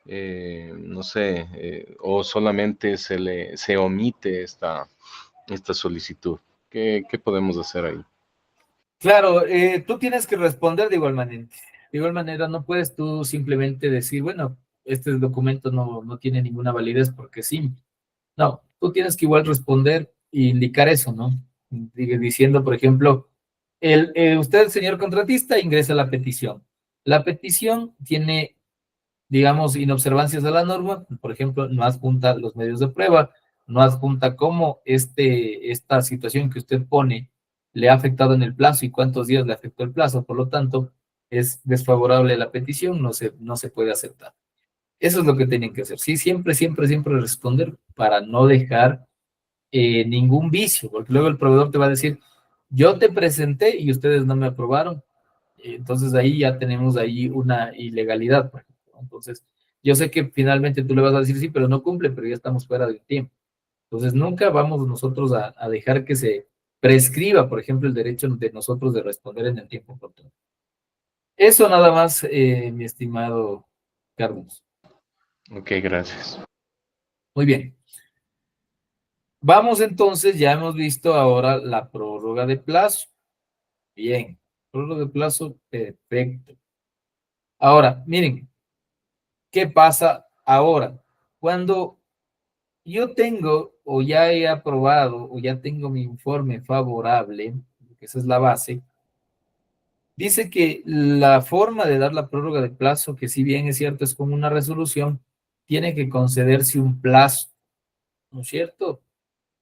no sé, o solamente se omite esta solicitud. ¿Qué podemos hacer ahí? Claro, tú tienes que responder de igual manera. De igual manera, no puedes tú simplemente decir, bueno, este documento no tiene ninguna validez porque sí. No, tú tienes que igual responder e indicar eso, ¿no? Diciendo, por ejemplo, usted, señor contratista, ingresa la petición. La petición tiene, digamos, inobservancias a la norma, por ejemplo, no adjunta los medios de prueba, no adjunta cómo esta situación que usted pone le ha afectado en el plazo y cuántos días le afectó el plazo, por lo tanto, es desfavorable la petición, no se puede aceptar. Eso es lo que tienen que hacer. Sí, siempre, siempre, siempre responder para no dejar ningún vicio, porque luego el proveedor te va a decir, yo te presenté y ustedes no me aprobaron. Entonces ahí ya tenemos ahí una ilegalidad, por ejemplo. Entonces, yo sé que finalmente tú le vas a decir sí, pero no cumple, pero ya estamos fuera del tiempo. Entonces, nunca vamos nosotros a dejar que se prescriba, por ejemplo, el derecho de nosotros de responder en el tiempo oportuno. Eso nada más, mi estimado Carlos. Ok, gracias. Muy bien. Vamos entonces, ya hemos visto ahora la prórroga de plazo. Bien, prórroga de plazo, perfecto. Ahora, miren, ¿qué pasa ahora? Cuando yo tengo o ya he aprobado o ya tengo mi informe favorable, que esa es la base, dice que la forma de dar la prórroga de plazo, que si bien es cierto es como una resolución, tiene que concederse un plazo, ¿no es cierto?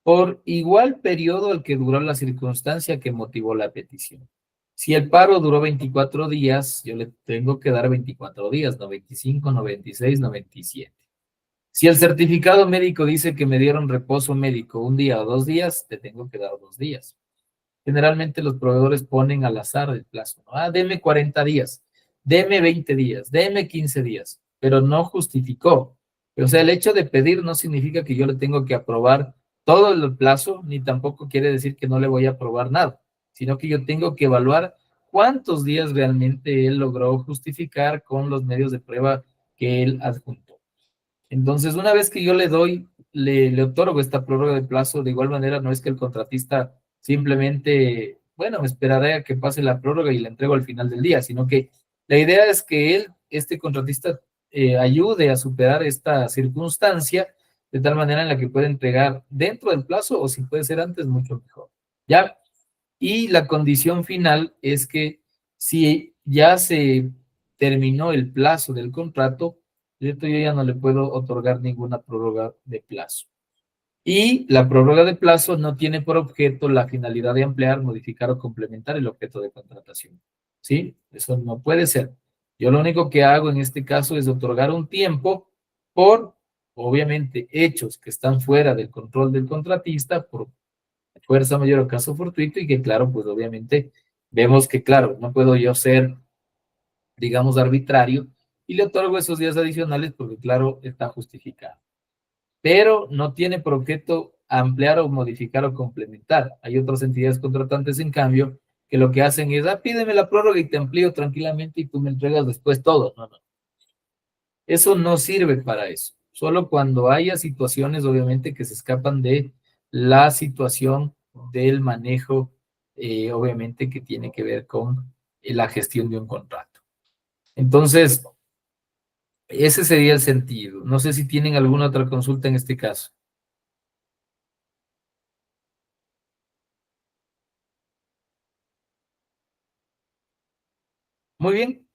Por igual periodo al que duró la circunstancia que motivó la petición. Si el paro duró 24 días, yo le tengo que dar 24 días, no 25, no 26, no 27. Si el certificado médico dice que me dieron reposo médico un día o 2 días, te tengo que dar 2 días. Generalmente los proveedores ponen al azar el plazo, ¿no? Deme 40 días, deme 20 días, deme 15 días, pero no justificó. O sea, el hecho de pedir no significa que yo le tengo que aprobar todo el plazo, ni tampoco quiere decir que no le voy a aprobar nada, sino que yo tengo que evaluar cuántos días realmente él logró justificar con los medios de prueba que él adjuntó. Entonces, una vez que yo le doy, le otorgo esta prórroga de plazo, de igual manera no es que el contratista simplemente, bueno, me esperaré a que pase la prórroga y la entrego al final del día, sino que la idea es que él, este contratista, ayude a superar esta circunstancia de tal manera en la que pueda entregar dentro del plazo o si puede ser antes, mucho mejor. ¿Ya? Y la condición final es que si ya se terminó el plazo del contrato, ¿cierto? Yo ya no le puedo otorgar ninguna prórroga de plazo. Y la prórroga de plazo no tiene por objeto la finalidad de ampliar, modificar o complementar el objeto de contratación. ¿Sí? Eso no puede ser. Yo lo único que hago en este caso es otorgar un tiempo por, obviamente, hechos que están fuera del control del contratista, por fuerza mayor o caso fortuito, y que claro, pues obviamente vemos que claro, no puedo yo ser, digamos, arbitrario y le otorgo esos días adicionales porque claro, está justificado. Pero no tiene por objeto ampliar o modificar o complementar. Hay otras entidades contratantes, en cambio, que lo que hacen es, pídeme la prórroga y te amplío tranquilamente y tú me entregas después todo. No, no. Eso no sirve para eso. Solo cuando haya situaciones, obviamente, que se escapan de la situación del manejo, obviamente, que tiene que ver con la gestión de un contrato. Entonces, ese sería el sentido. No sé si tienen alguna otra consulta en este caso. Muy bien.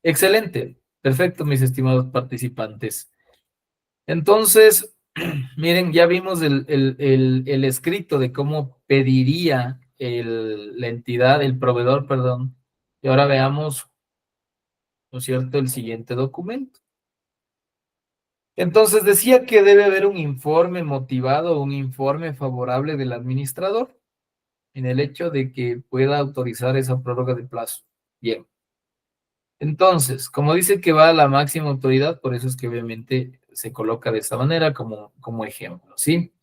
Excelente. Perfecto, mis estimados participantes. Entonces, miren, ya vimos el escrito de cómo pediría la entidad, el proveedor, perdón, y ahora veamos, ¿no es cierto?, el siguiente documento. Entonces, decía que debe haber un informe motivado, un informe favorable del administrador en el hecho de que pueda autorizar esa prórroga de plazo. Bien. Entonces, como dice que va a la máxima autoridad, por eso es que obviamente se coloca de esta manera como ejemplo, ¿sí?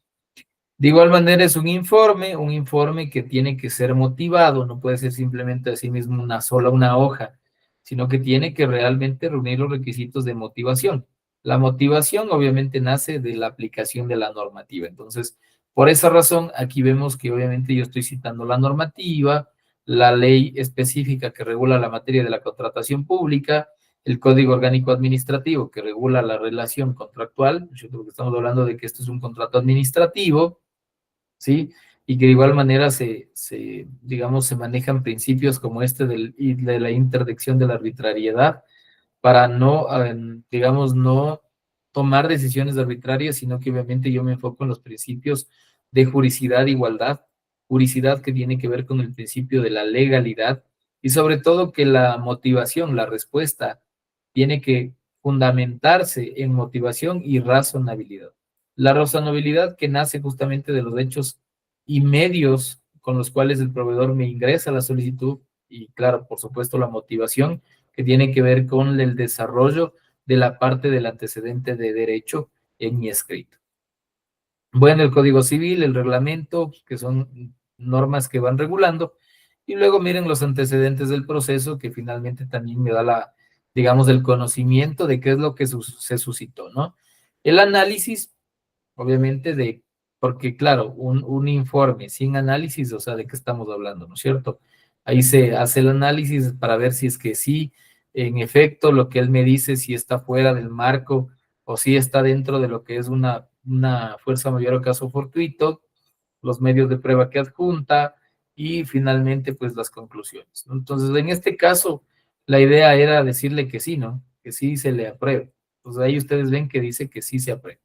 De igual manera es un informe que tiene que ser motivado, no puede ser simplemente así mismo una hoja, sino que tiene que realmente reunir los requisitos de motivación. La motivación obviamente nace de la aplicación de la normativa. Entonces, por esa razón, aquí vemos que obviamente yo estoy citando la normativa, la ley específica que regula la materia de la contratación pública, el Código Orgánico Administrativo que regula la relación contractual, ¿no? Porque estamos hablando de que esto es un contrato administrativo, ¿sí? Y que de igual manera digamos, se manejan principios como este de la interdicción de la arbitrariedad para no, digamos, no tomar decisiones arbitrarias, sino que obviamente yo me enfoco en los principios de juricidad e igualdad, juricidad que tiene que ver con el principio de la legalidad y sobre todo que la motivación, la respuesta, tiene que fundamentarse en motivación y razonabilidad. La razonabilidad que nace justamente de los hechos y medios con los cuales el proveedor me ingresa la solicitud y claro, por supuesto, la motivación que tiene que ver con el desarrollo de la parte del antecedente de derecho en mi escrito. Bueno, el Código Civil, el reglamento, que son normas que van regulando, y luego miren los antecedentes del proceso, que finalmente también me da digamos, el conocimiento de qué es lo que se suscitó, ¿no? El análisis, obviamente, porque claro, un informe sin análisis, o sea, ¿de qué estamos hablando, no es cierto? Ahí se hace el análisis para ver si es que sí, en efecto, lo que él me dice, si está fuera del marco o si está dentro de lo que es una fuerza mayor o caso fortuito, los medios de prueba que adjunta y finalmente, pues, las conclusiones, ¿no? Entonces, en este caso, la idea era decirle que sí, ¿no? Que sí se le apruebe. Entonces, ahí ustedes ven que dice que sí se aprueba.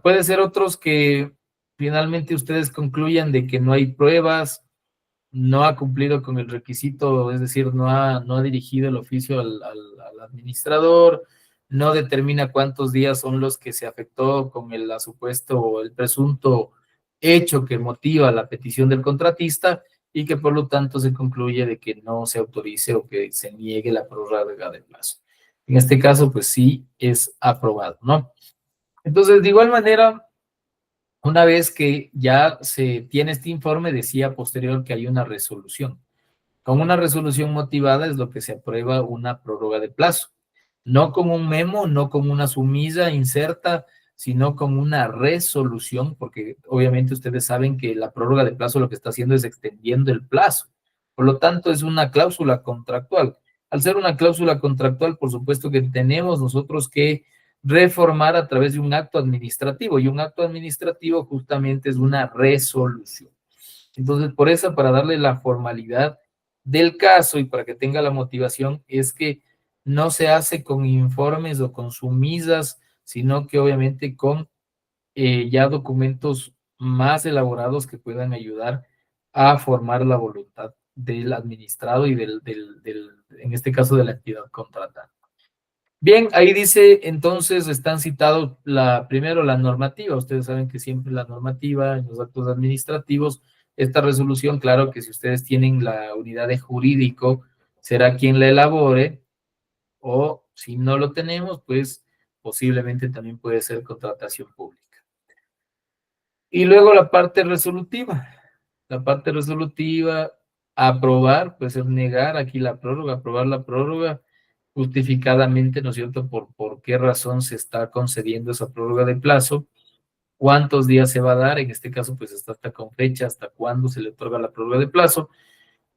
Puede ser otros que finalmente ustedes concluyan de que no hay pruebas, no ha cumplido con el requisito, es decir, no ha dirigido el oficio al administrador, no determina cuántos días son los que se afectó con la supuesto o el presunto hecho que motiva la petición del contratista y que por lo tanto se concluye de que no se autorice o que se niegue la prórroga del plazo. En este caso, pues sí es aprobado, ¿no? Entonces, de igual manera, una vez que ya se tiene este informe, decía posterior que hay una resolución. Con una resolución motivada es lo que se aprueba una prórroga de plazo. No como un memo, no como una sumisa inserta, sino como una resolución, porque obviamente ustedes saben que la prórroga de plazo lo que está haciendo es extendiendo el plazo. Por lo tanto, es una cláusula contractual. Al ser una cláusula contractual, por supuesto que tenemos nosotros que reformar a través de un acto administrativo, y un acto administrativo justamente es una resolución. Entonces, por eso, para darle la formalidad del caso y para que tenga la motivación, es que no se hace con informes o con sumisas, sino que obviamente con ya documentos más elaborados que puedan ayudar a formar la voluntad del administrado y en este caso, de la entidad contratada. Bien, ahí dice, entonces están citados primero la normativa. Ustedes saben que siempre la normativa en los actos administrativos, esta resolución, claro que si ustedes tienen la unidad de jurídico, será quien la elabore, o si no lo tenemos, pues posiblemente también puede ser contratación pública. Y luego la parte resolutiva. La parte resolutiva, aprobar, pues es negar aquí la prórroga, aprobar la prórroga justificadamente, ¿no es cierto?, por qué razón se está concediendo esa prórroga de plazo, cuántos días se va a dar, en este caso, pues está hasta con fecha, hasta cuándo se le otorga la prórroga de plazo,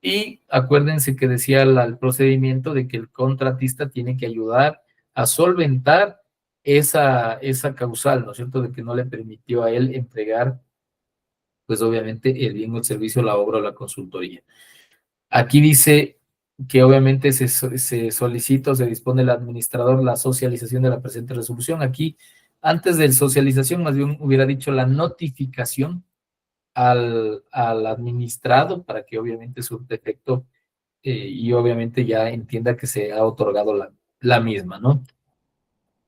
y acuérdense que decía el procedimiento de que el contratista tiene que ayudar a solventar esa causal, ¿no es cierto?, de que no le permitió a él entregar, pues obviamente, el bien o el servicio, la obra o la consultoría. Aquí dice que obviamente se solicita o se dispone el administrador la socialización de la presente resolución. Aquí, antes de socialización, más bien hubiera dicho la notificación al administrado para que obviamente surte efecto y obviamente ya entienda que se ha otorgado la misma, ¿no?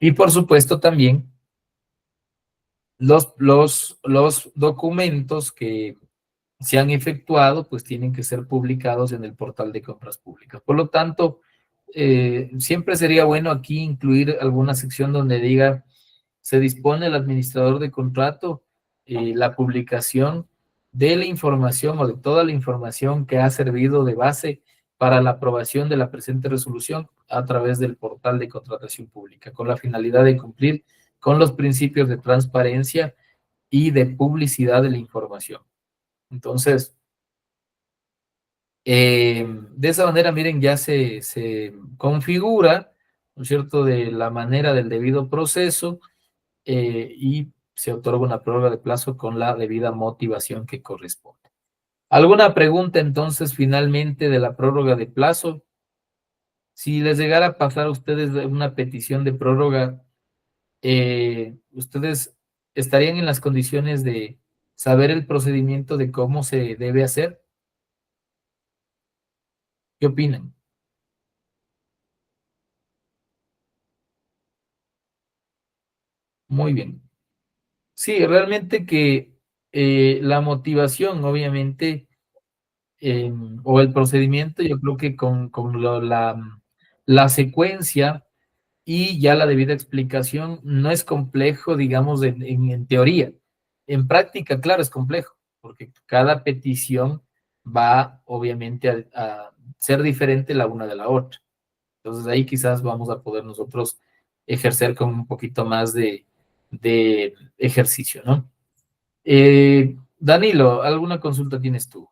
Y por supuesto también los documentos que se han efectuado, pues tienen que ser publicados en el portal de compras públicas. Por lo tanto, siempre sería bueno aquí incluir alguna sección donde diga, se dispone el administrador de contrato la publicación de la información o de toda la información que ha servido de base para la aprobación de la presente resolución a través del portal de contratación pública, con la finalidad de cumplir con los principios de transparencia y de publicidad de la información. Entonces, de esa manera, miren, ya se configura, ¿no es cierto?, de la manera del debido proceso y se otorga una prórroga de plazo con la debida motivación que corresponde. ¿Alguna pregunta entonces finalmente de la prórroga de plazo? Si les llegara a pasar a ustedes una petición de prórroga, ¿ustedes estarían en las condiciones de saber el procedimiento de cómo se debe hacer? ¿Qué opinan? Muy bien. Sí, realmente que la motivación, obviamente, o el procedimiento, yo creo que con la secuencia y ya la debida explicación no es complejo, digamos, en teoría. En práctica, claro, es complejo, porque cada petición va, obviamente, a ser diferente la una de la otra. Entonces ahí quizás vamos a poder nosotros ejercer con un poquito más de ejercicio, ¿no? Danilo, ¿alguna consulta tienes tú?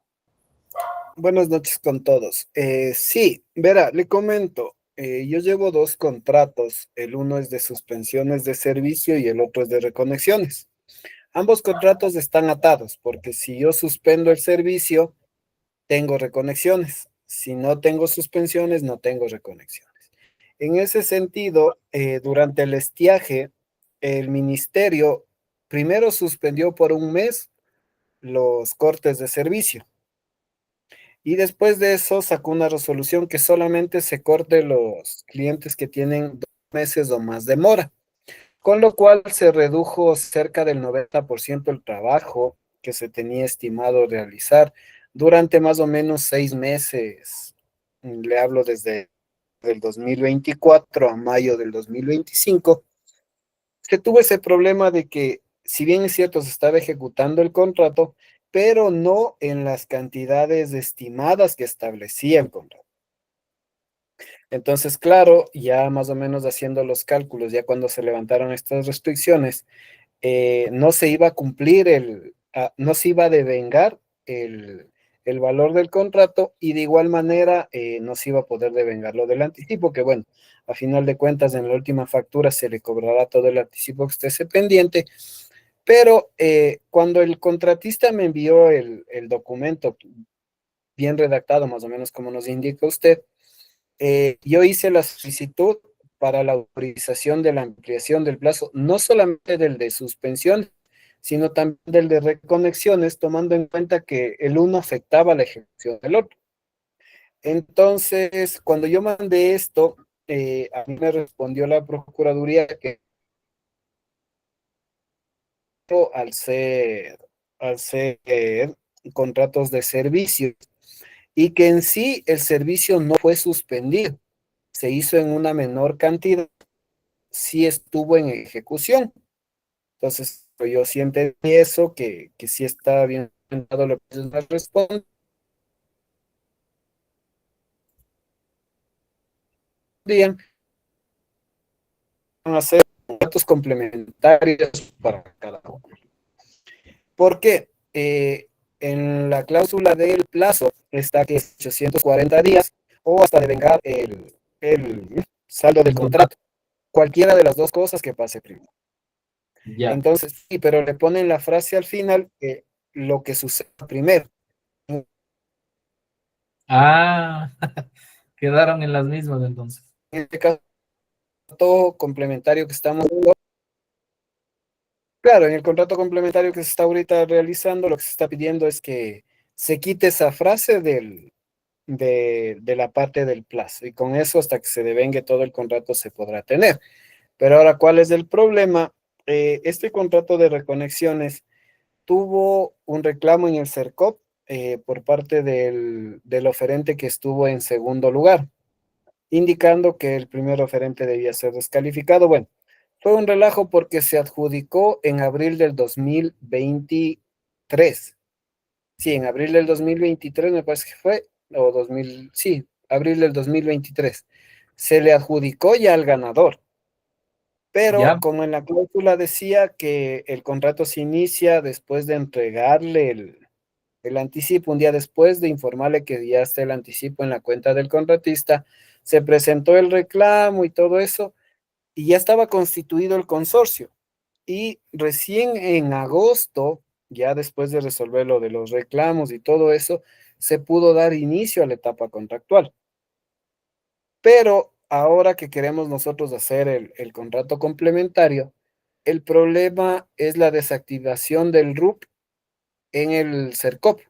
Buenas noches con todos. Sí, verá, le comento, yo llevo dos contratos, el uno es de suspensiones de servicio y el otro es de reconexiones. Ambos contratos están atados porque si yo suspendo el servicio, tengo reconexiones. Si no tengo suspensiones, no tengo reconexiones. En ese sentido, durante el estiaje, el ministerio primero suspendió por un mes los cortes de servicio. Y después de eso sacó una resolución que solamente se corte los clientes que tienen 2 meses o más de mora, con lo cual se redujo cerca del 90% el trabajo que se tenía estimado realizar durante más o menos 6 meses. Le hablo desde el 2024 a mayo del 2025. Se tuvo ese problema de que, si bien es cierto, se estaba ejecutando el contrato, pero no en las cantidades estimadas que establecía el contrato. Entonces, claro, ya más o menos haciendo los cálculos, ya cuando se levantaron estas restricciones, no se iba a cumplir no se iba a devengar el valor del contrato y de igual manera no se iba a poder devengar lo del anticipo, que bueno, a final de cuentas en la última factura se le cobrará todo el anticipo que esté pendiente, pero cuando el contratista me envió el documento bien redactado, más o menos como nos indica usted, yo hice la solicitud para la autorización de la ampliación del plazo, no solamente del de suspensión, sino también del de reconexiones, tomando en cuenta que el uno afectaba la ejecución del otro. Entonces, cuando yo mandé esto, a mí me respondió la Procuraduría que al ser, al ser contratos de servicio y que en sí el servicio no fue suspendido, se hizo en una menor cantidad, sí estuvo en ejecución. Entonces, yo siempre pienso que sí está bien dado lo que ellos respondían a hacer datos complementarios para cada uno. ¿Por qué? En la cláusula del plazo está que es 840 días o hasta devengar el saldo del contrato. Cualquiera de las dos cosas que pase primero. Ya. Entonces, sí, pero le ponen la frase al final que lo que sucede primero. Ah, quedaron en las mismas entonces. En este caso, todo complementario que estamos viendo, claro, en el contrato complementario que se está ahorita realizando, lo que se está pidiendo es que se quite esa frase de la parte del plazo y con eso hasta que se devengue todo el contrato se podrá tener. Pero ahora, ¿cuál es el problema? Este contrato de reconexiones tuvo un reclamo en el CERCOP por parte del oferente que estuvo en segundo lugar. indicando que el primer oferente debía ser descalificado. Bueno, fue un relajo porque se adjudicó en abril del 2023. Sí, en abril del 2023 me parece que fue, o 2000, sí, abril del 2023. Se le adjudicó ya al ganador, pero ¿Ya? como en la cláusula decía que el contrato se inicia después de entregarle el anticipo, un día después de informarle que ya está el anticipo en la cuenta del contratista, se presentó el reclamo y todo eso, y ya estaba constituido el consorcio. Y recién en agosto, ya después de resolver lo de los reclamos y todo eso, se pudo dar inicio a la etapa contractual. Pero ahora que queremos nosotros hacer el contrato complementario, el problema es la desactivación del RUP en el CERCOP,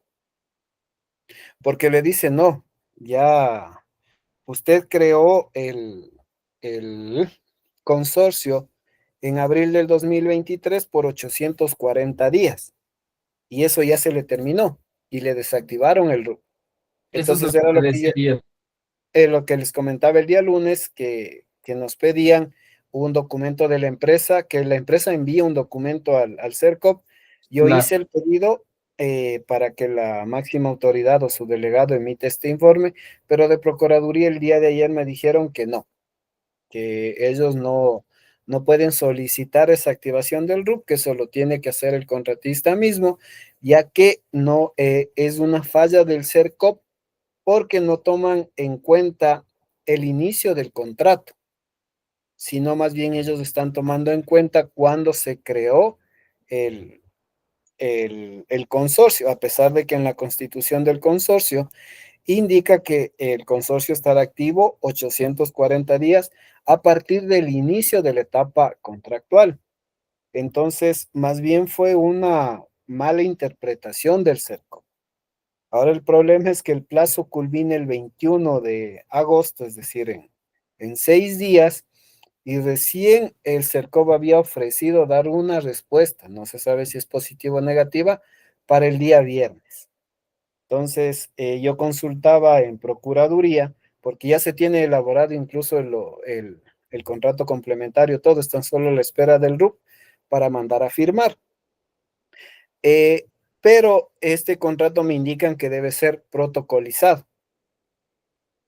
porque le dice, no, ya usted creó el consorcio en abril del 2023 por 840 días y eso ya se le terminó y le desactivaron el RUP. Eso es lo Entonces que era te decía ayer. lo que les comentaba el día lunes, que nos pedían un documento de la empresa, que la empresa envíe un documento al CERCOP. Yo Claro. hice el pedido para que la máxima autoridad o su delegado emita este informe, pero de Procuraduría el día de ayer me dijeron que no, que ellos no pueden solicitar esa activación del RUP, que solo tiene que hacer el contratista mismo, ya que no es una falla del CERCOP porque no toman en cuenta el inicio del contrato, sino más bien ellos están tomando en cuenta cuándo se creó el, el consorcio, a pesar de que en la constitución del consorcio indica que el consorcio estará activo 840 días a partir del inicio de la etapa contractual. Entonces, más bien fue una mala interpretación del CERCO. Ahora el problema es que el plazo culmina el 21 de agosto, es decir, en 6 días, y recién el CERCOV había ofrecido dar una respuesta, no se sabe si es positiva o negativa, para el día viernes. Entonces, yo consultaba en Procuraduría, porque ya se tiene elaborado incluso el contrato complementario, todo está solo a la espera del RUP para mandar a firmar. Eh, pero este contrato me indican que debe ser protocolizado.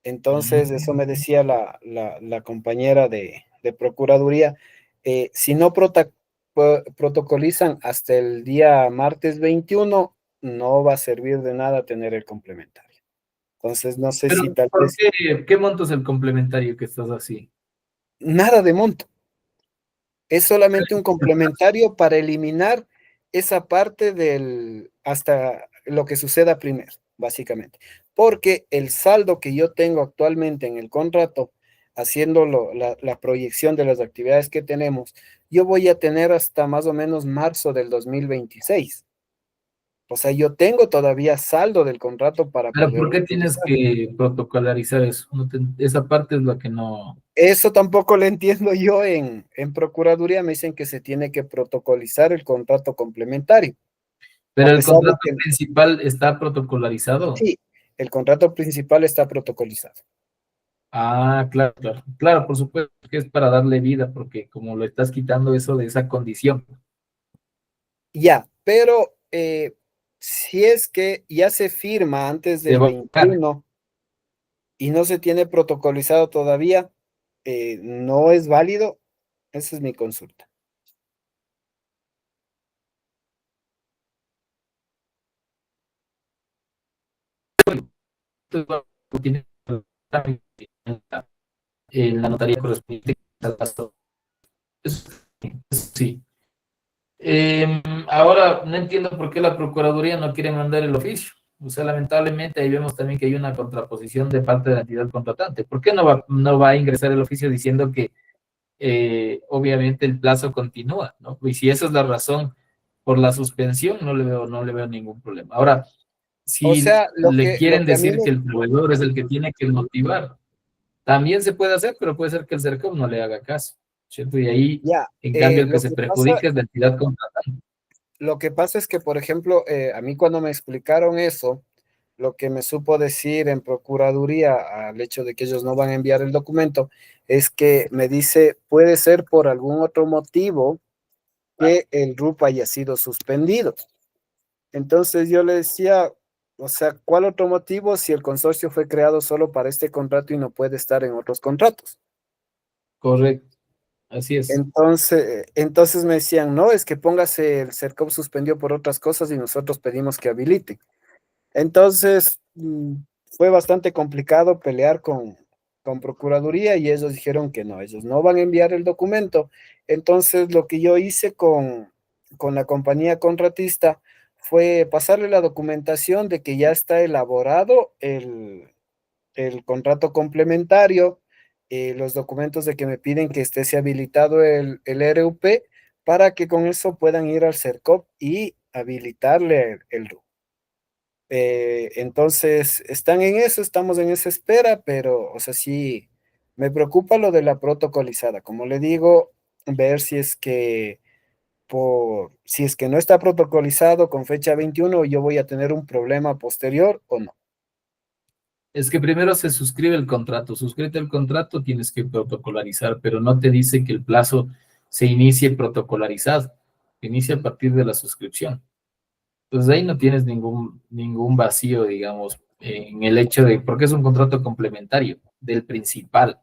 Entonces, eso me Mm. decía la compañera de Procuraduría, si no protocolizan hasta el día martes 21, no va a servir de nada tener el complementario. Entonces, no sé Pero, si tal ¿por vez qué monto es el complementario que estás así? nada de monto. Es solamente un complementario para eliminar esa parte del hasta lo que suceda primero, básicamente. Porque el saldo que yo tengo actualmente en el contrato, haciendo la proyección de las actividades que tenemos, yo voy a tener hasta más o menos marzo del 2026. O sea, yo tengo todavía saldo del contrato para Pero, ¿por poderlo qué tienes utilizar. que protocolarizar eso? Esa parte es la que no. Eso tampoco lo entiendo yo en Procuraduría. Me dicen que se tiene que protocolizar el contrato complementario. Pero A el pesar de contrato que principal está protocolarizado. sí, el contrato principal está protocolizado. Ah, claro, claro. Claro, por supuesto que es para darle vida, porque como lo estás quitando eso de esa condición Ya, pero si es que ya se firma antes de del bajar. 21 y no se tiene protocolizado todavía, no es válido. Esa es mi consulta. Tiene en la notaría correspondiente al gasto. Eso sí. Ahora, no entiendo por qué la Procuraduría no quiere mandar el oficio. O sea, lamentablemente ahí vemos también que hay una contraposición de parte de la entidad contratante. ¿Por qué no va a ingresar el oficio diciendo que obviamente el plazo continúa, ¿no? Y si esa es la razón por la suspensión, no le veo ningún problema. Ahora, O si sea, le lo quieren que a mí decir me, que el proveedor es el que tiene que motivar, también se puede hacer, pero puede ser que el CERCOM no le haga caso, ¿cierto? Y ahí, ya, en cambio, el que lo se que pasa, perjudica es la entidad contratante. lo que pasa es que, por ejemplo, a mí cuando me explicaron eso, lo que me supo decir en Procuraduría al hecho de que ellos no van a enviar el documento es que me dice, puede ser por algún otro motivo que el RUP haya sido suspendido. Entonces yo le decía, o sea, ¿cuál otro motivo si el consorcio fue creado solo para este contrato y no puede estar en otros contratos? Correcto, así es. Entonces me decían, no, es que póngase el CERCOP suspendió por otras cosas y nosotros pedimos que habiliten. Entonces, fue bastante complicado pelear con Procuraduría y ellos dijeron que no, ellos no van a enviar el documento. Entonces, lo que yo hice con la compañía contratista fue pasarle la documentación de que ya está elaborado el contrato complementario, los documentos de que me piden que esté habilitado el RUP para que con eso puedan ir al CERCOP y habilitarle el RUP. Entonces, están en eso, estamos en esa espera, pero, o sea, sí, me preocupa lo de la protocolizada. Como le digo, ver si es que no está protocolizado con fecha 21, yo voy a tener un problema posterior o no. Es que primero se suscribe el contrato. Suscrito el contrato, tienes que protocolarizar, pero no te dice que el plazo se inicie protocolarizado. Se inicia a partir de la suscripción. Entonces ahí no tienes ningún vacío, digamos, en el hecho de, porque es un contrato complementario del principal.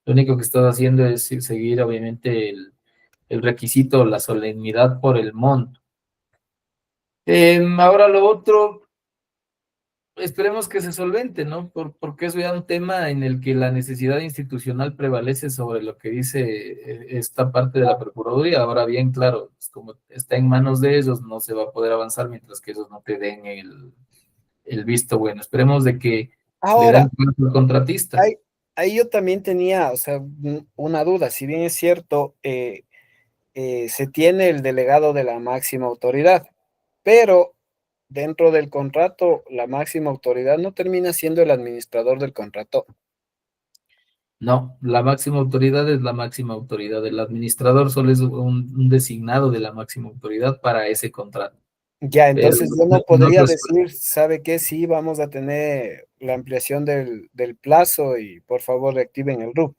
Lo único que estás haciendo es seguir, obviamente, el requisito, la solemnidad por el monto. Ahora lo otro, esperemos que se solvente, ¿no? Porque es ya un tema en el que la necesidad institucional prevalece sobre lo que dice esta parte de la Procuraduría. Ahora bien, claro, pues como está en manos de ellos, no se va a poder avanzar mientras que ellos no te den el visto bueno. Esperemos de que le den Ahora, cuenta al contratista. ahí, ahí yo también tenía, o sea, una duda. Si bien es cierto, se tiene el delegado de la máxima autoridad, pero dentro del contrato, la máxima autoridad no termina siendo el administrador del contrato. No, la máxima autoridad es la máxima autoridad. El administrador solo es un designado de la máxima autoridad para ese contrato. Ya, Pero entonces yo no en podría otras. decir, ¿sabe qué? Sí, vamos a tener la ampliación del plazo y por favor reactiven el RUP.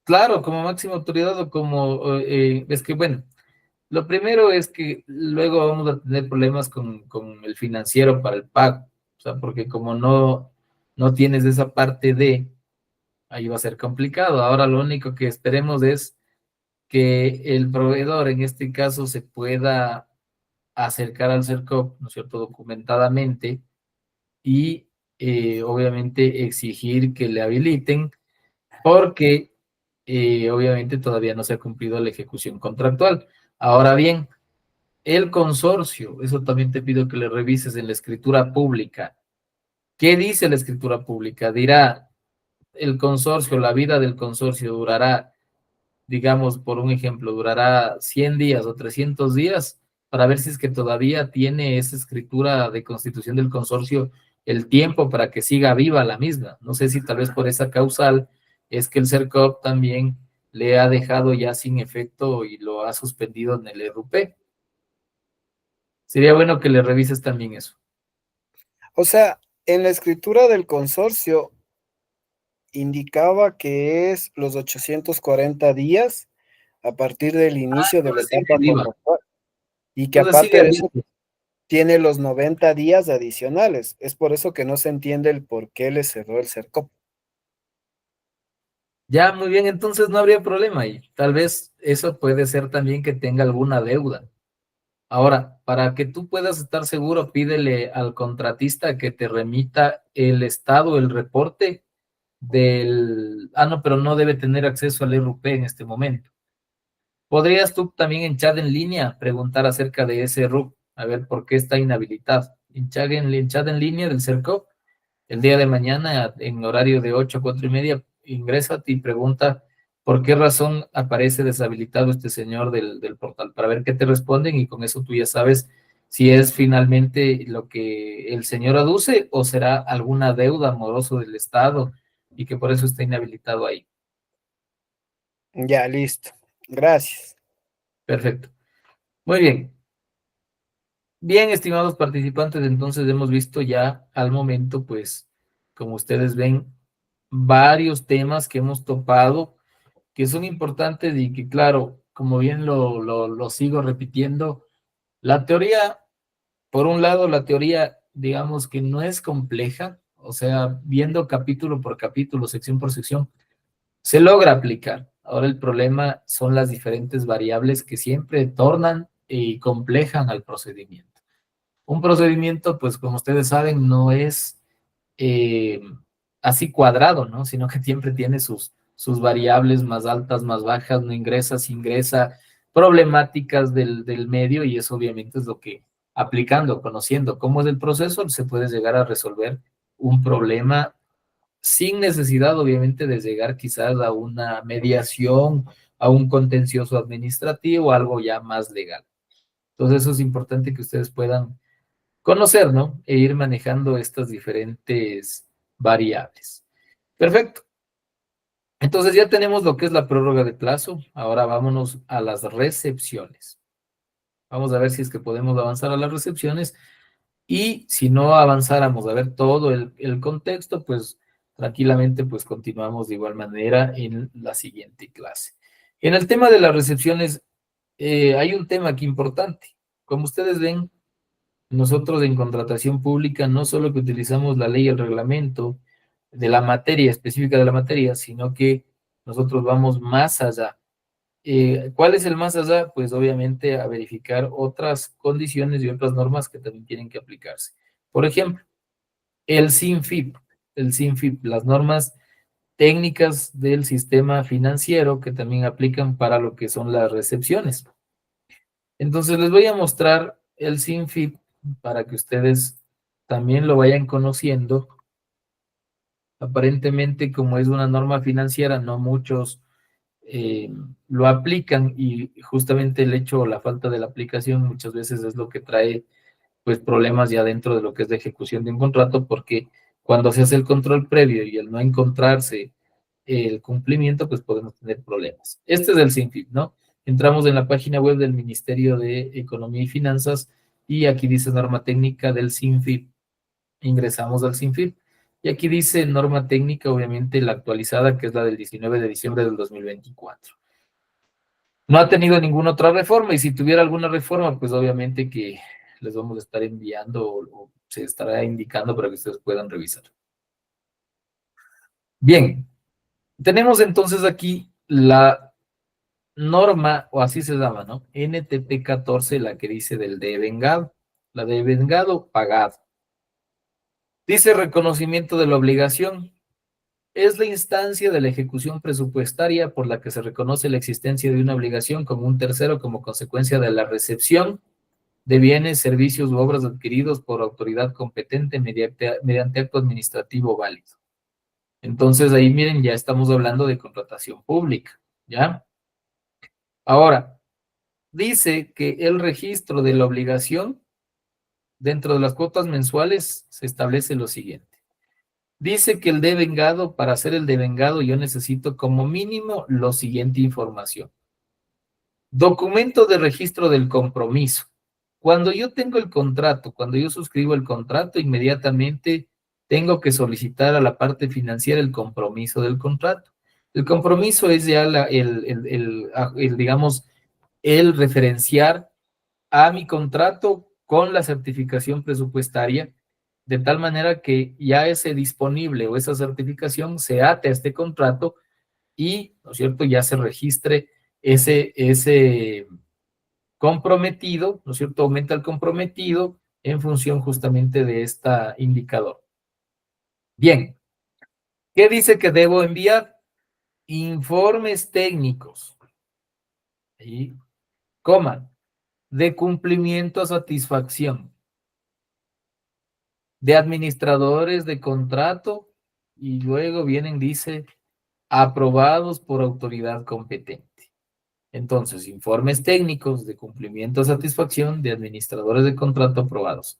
Claro, como máxima autoridad o como, es que bueno, lo primero es que luego vamos a tener problemas con el financiero para el pago, o sea, porque como no tienes esa parte de, ahí va a ser complicado. Ahora lo único que esperemos es que el proveedor en este caso se pueda acercar al CERCOP, ¿no es cierto?, documentadamente y obviamente exigir que le habiliten porque obviamente todavía no se ha cumplido la ejecución contractual. Ahora bien, el consorcio, eso también te pido que le revises en la escritura pública. ¿Qué dice la escritura pública? Dirá, el consorcio, la vida del consorcio durará, digamos, por un ejemplo, durará 100 días o 300 días para ver si es que todavía tiene esa escritura de constitución del consorcio el tiempo para que siga viva la misma. No sé si tal vez por esa causal es que el CERCOP también le ha dejado ya sin efecto y lo ha suspendido en el RUP. Sería bueno que le revises también eso. O sea, en la escritura del consorcio indicaba que es los 840 días a partir del inicio de la Entonces etapa sigue viva. contractual y que Entonces aparte sigue de viva. eso tiene los 90 días adicionales. Es por eso que no se entiende el por qué le cerró el CERCOP. Ya, muy bien, entonces no habría problema y tal vez eso puede ser también que tenga alguna deuda. Ahora, para que tú puedas estar seguro, pídele al contratista que te remita el estado, el reporte del. Ah, no, pero no debe tener acceso al RUP en este momento. Podrías tú también en chat en línea preguntar acerca de ese RUP, a ver por qué está inhabilitado. En chat en línea del CERCOP, el día de mañana, en horario de 8 a 4 y media, ingrésate y pregunta por qué razón aparece deshabilitado este señor del portal, para ver qué te responden y con eso tú ya sabes si es finalmente lo que el señor aduce o será alguna deuda amoroso del Estado y que por eso está inhabilitado ahí. Ya, listo. Gracias. Perfecto. Muy bien. Bien, estimados participantes, entonces hemos visto ya al momento, pues, como ustedes ven, varios temas que hemos topado, que son importantes y que, claro, como bien lo sigo repitiendo, la teoría, por un lado, la teoría, digamos que no es compleja, o sea, viendo capítulo por capítulo, sección por sección, se logra aplicar. Ahora el problema son las diferentes variables que siempre tornan y complejan al procedimiento. Un procedimiento, pues como ustedes saben, no es eh, así cuadrado, ¿no? Sino que siempre tiene sus variables más altas, más bajas, no ingresa, se ingresa, problemáticas del medio, y eso obviamente es lo que, aplicando, conociendo cómo es el proceso, se puede llegar a resolver un problema sin necesidad, obviamente, de llegar quizás a una mediación, a un contencioso administrativo, algo ya más legal. Entonces eso es importante que ustedes puedan conocer, ¿no? E ir manejando estas diferentes variables. Perfecto. Entonces ya tenemos lo que es la prórroga de plazo. Ahora vámonos a las recepciones. Vamos a ver si es que podemos avanzar a las recepciones, y si no avanzáramos a ver todo el contexto, pues tranquilamente pues continuamos de igual manera en la siguiente clase. En el tema de las recepciones, hay un tema aquí importante. Como ustedes ven, nosotros en contratación pública no solo que utilizamos la ley y el reglamento de la materia específica de la materia, sino que nosotros vamos más allá. ¿Cuál es el más allá? Pues obviamente a verificar otras condiciones y otras normas que también tienen que aplicarse. Por ejemplo, el SINFIP, las normas técnicas del sistema financiero que también aplican para lo que son las recepciones. Entonces les voy a mostrar el SINFIP para que ustedes también lo vayan conociendo. Aparentemente, como es una norma financiera, no muchos lo aplican, y justamente el hecho o la falta de la aplicación muchas veces es lo que trae pues problemas ya dentro de lo que es la ejecución de un contrato, porque cuando se hace el control previo y al no encontrarse el cumplimiento, pues podemos tener problemas. Este es el SINFIP, ¿no? Entramos en la página web del Ministerio de Economía y Finanzas y aquí dice norma técnica del SINFIP. Ingresamos al SINFIP y aquí dice norma técnica, obviamente la actualizada, que es la del 19 de diciembre del 2024. No ha tenido ninguna otra reforma, y si tuviera alguna reforma, pues obviamente que les vamos a estar enviando o se estará indicando para que ustedes puedan revisar. Bien, tenemos entonces aquí la norma, o así se llama, ¿no? NTP 14, la que dice del devengado, la de devengado pagado. Dice reconocimiento de la obligación. Es la instancia de la ejecución presupuestaria por la que se reconoce la existencia de una obligación con un tercero como consecuencia de la recepción de bienes, servicios u obras adquiridos por autoridad competente mediante acto administrativo válido. Entonces ahí miren, ya estamos hablando de contratación pública, ¿ya? Ahora, dice que el registro de la obligación dentro de las cuotas mensuales se establece lo siguiente. Dice que el devengado, para hacer el devengado yo necesito como mínimo lo siguiente información. Documento de registro del compromiso. Cuando yo tengo el contrato, cuando yo suscribo el contrato, inmediatamente tengo que solicitar a la parte financiera el compromiso del contrato. El compromiso es ya digamos, el referenciar a mi contrato con la certificación presupuestaria, de tal manera que ya ese disponible o esa certificación se ate a este contrato y, ¿no es cierto?, ya se registre ese comprometido, ¿no es cierto?, aumenta el comprometido en función justamente de este indicador. Bien, ¿qué dice que debo enviar? Informes técnicos, y coma, de cumplimiento a satisfacción, de administradores de contrato, y luego vienen, dice, aprobados por autoridad competente. Entonces, informes técnicos de cumplimiento a satisfacción de administradores de contrato aprobados.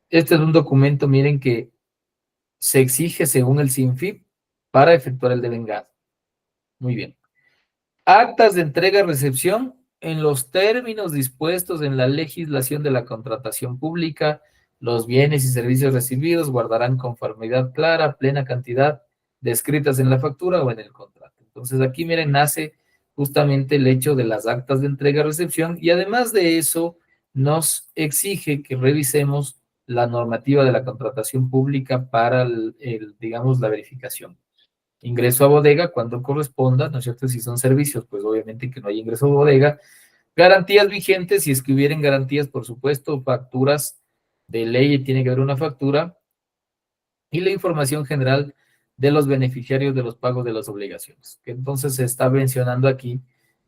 Este es un documento, miren, que se exige según el SINFIP para efectuar el devengado. Muy bien. Actas de entrega-recepción en los términos dispuestos en la legislación de la contratación pública, los bienes y servicios recibidos guardarán conformidad clara, plena cantidad descritas en la factura o en el contrato. Entonces aquí, miren, nace justamente el hecho de las actas de entrega-recepción y además de eso nos exige que revisemos la normativa de la contratación pública para digamos, la verificación. Ingreso a bodega cuando corresponda, ¿no es cierto? Si son servicios, pues obviamente que no hay ingreso a bodega. Garantías vigentes, si es que hubieran garantías, por supuesto, facturas de ley, tiene que haber una factura, y la información general de los beneficiarios de los pagos de las obligaciones. Entonces se está mencionando aquí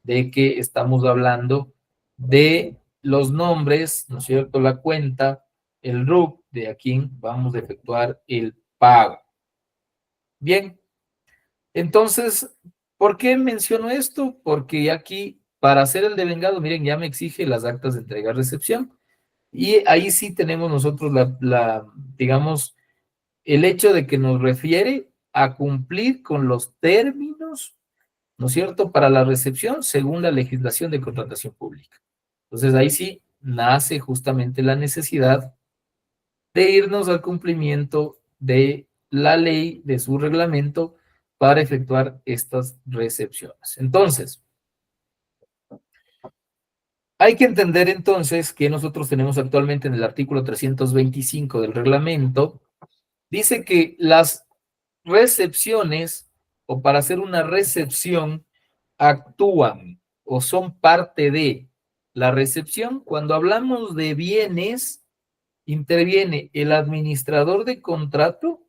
de que estamos hablando de los nombres, ¿no es cierto? La cuenta, el RUC de a quien vamos a efectuar el pago. Bien, entonces, ¿por qué menciono esto? Porque aquí, para hacer el devengado, miren, ya me exige las actas de entrega-recepción. Y ahí sí tenemos nosotros digamos, el hecho de que nos refiere a cumplir con los términos, ¿no es cierto?, para la recepción según la legislación de contratación pública. Entonces, ahí sí nace justamente la necesidad de irnos al cumplimiento de la ley, de su reglamento, para efectuar estas recepciones. Entonces, hay que entender entonces que nosotros tenemos actualmente en el artículo 325 del reglamento, dice que las recepciones, o para hacer una recepción, actúan o son parte de la recepción. Cuando hablamos de bienes, interviene el administrador de contrato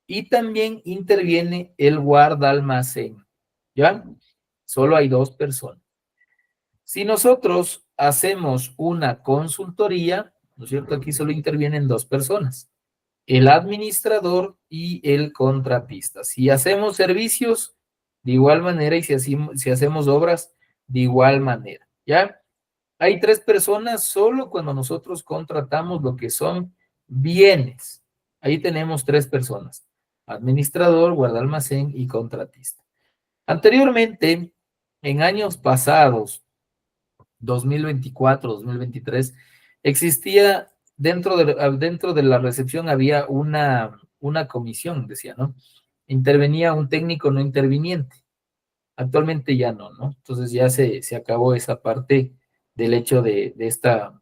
y también interviene el guardalmacén, ¿ya? Solo hay dos personas. Si nosotros hacemos una consultoría, ¿no es cierto? Aquí solo intervienen dos personas, el administrador y el contratista. Si hacemos servicios, de igual manera, y si hacemos obras, de igual manera, ¿ya? Hay tres personas solo cuando nosotros contratamos lo que son bienes. Ahí tenemos tres personas: administrador, guardalmacén y contratista. Anteriormente, en años pasados, 2024, 2023, existía dentro de la recepción había una comisión, decía, ¿no? Intervenía un técnico no interviniente. Actualmente ya no, ¿no? Entonces ya se acabó esa parte del hecho de esta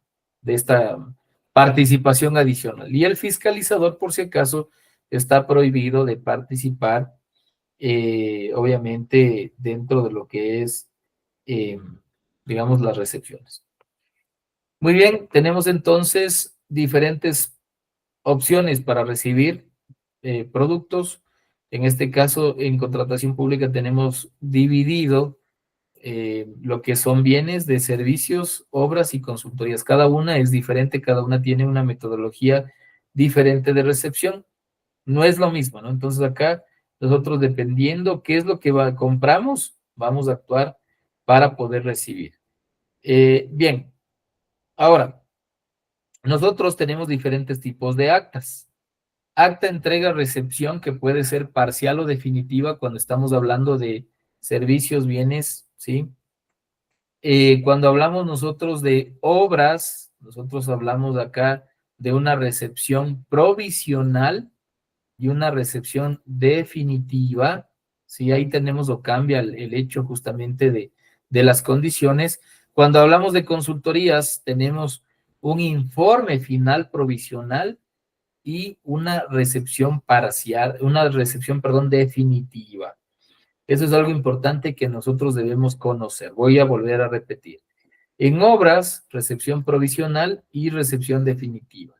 participación adicional. Y el fiscalizador, por si acaso, está prohibido de participar, obviamente, dentro de lo que es, digamos, las recepciones. Muy bien, tenemos entonces diferentes opciones para recibir productos. En este caso, en contratación pública tenemos dividido lo que son bienes de servicios, obras y consultorías. Cada una es diferente, cada una tiene una metodología diferente de recepción. No es lo mismo, ¿no? Entonces acá nosotros, dependiendo qué es lo que compramos, vamos a actuar para poder recibir. Bien, ahora, nosotros tenemos diferentes tipos de actas. Acta entrega-recepción, que puede ser parcial o definitiva cuando estamos hablando de servicios, bienes, ¿sí? Cuando hablamos nosotros de obras, nosotros hablamos acá de una recepción provisional y una recepción definitiva, ¿sí? Ahí tenemos o cambia el hecho justamente de las condiciones. Cuando hablamos de consultorías, tenemos un informe final provisional y una recepción parcial, perdón, definitiva. Eso es algo importante que nosotros debemos conocer. Voy a volver a repetir. En obras, recepción provisional y recepción definitiva.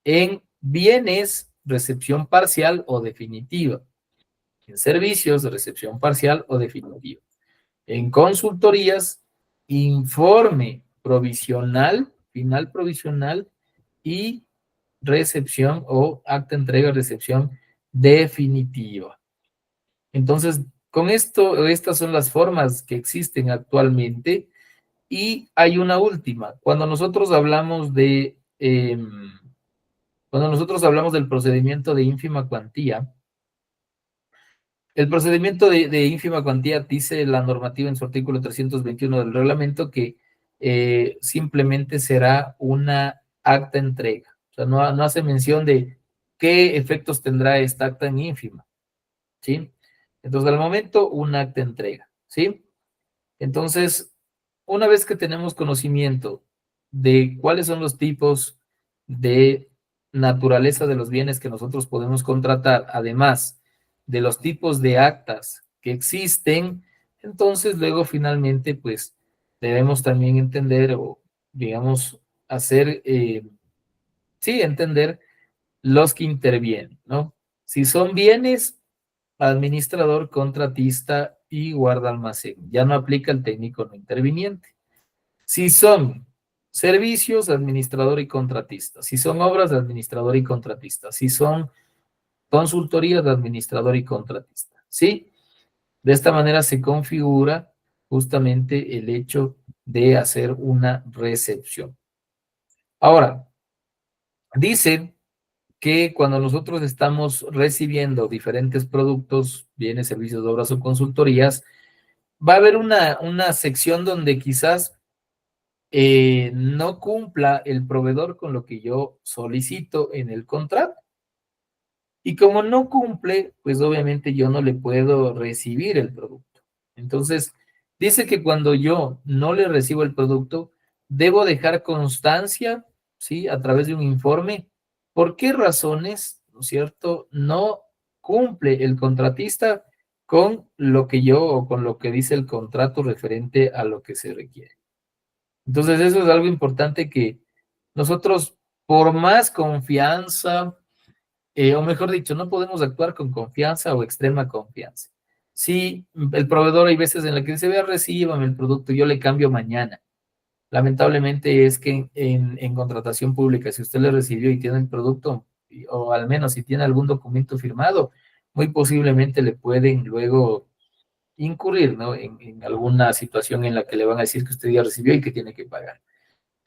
En bienes, recepción parcial o definitiva. En servicios, recepción parcial o definitiva. En consultorías, informe provisional, final provisional y recepción o acta entrega recepción definitiva. Entonces, con esto, estas son las formas que existen actualmente, y hay una última. Cuando nosotros hablamos cuando nosotros hablamos del procedimiento de ínfima cuantía, El procedimiento de ínfima cuantía dice la normativa en su artículo 321 del reglamento que simplemente será una acta entrega. O sea, no hace mención de qué efectos tendrá esta acta en ínfima, ¿sí? Entonces, al momento, una acta entrega, ¿sí? Entonces, una vez que tenemos conocimiento de cuáles son los tipos de naturaleza de los bienes que nosotros podemos contratar, además de los tipos de actas que existen, entonces luego finalmente pues debemos también entender o digamos hacer, sí, entender los que intervienen, ¿no? Si son bienes, administrador, contratista y guarda almacén. Ya no aplica el técnico no interviniente. Si son servicios, administrador y contratista. Si son obras, administrador y contratista. Si son consultorías, de administrador y contratista. ¿Sí? De esta manera se configura justamente el hecho de hacer una recepción. Ahora, dice que cuando nosotros estamos recibiendo diferentes productos, bienes, servicios, obras o consultorías, va a haber una sección donde quizás no cumpla el proveedor con lo que yo solicito en el contrato. Y como no cumple, pues obviamente yo no le puedo recibir el producto. Entonces, dice que cuando yo no le recibo el producto, debo dejar constancia, ¿sí? A través de un informe, por qué razones, ¿no es cierto?, no cumple el contratista con lo que yo o con lo que dice el contrato referente a lo que se requiere. Entonces, eso es algo importante que nosotros, por más confianza, o mejor dicho, no podemos actuar con confianza o extrema confianza. Si el proveedor hay veces en la que dice, vea, recíbame el producto, yo le cambio mañana. Lamentablemente es que en contratación pública, si usted le recibió y tiene el producto, o al menos si tiene algún documento firmado, muy posiblemente le pueden luego incurrir, ¿no?, en alguna situación en la que le van a decir que usted ya recibió y que tiene que pagar.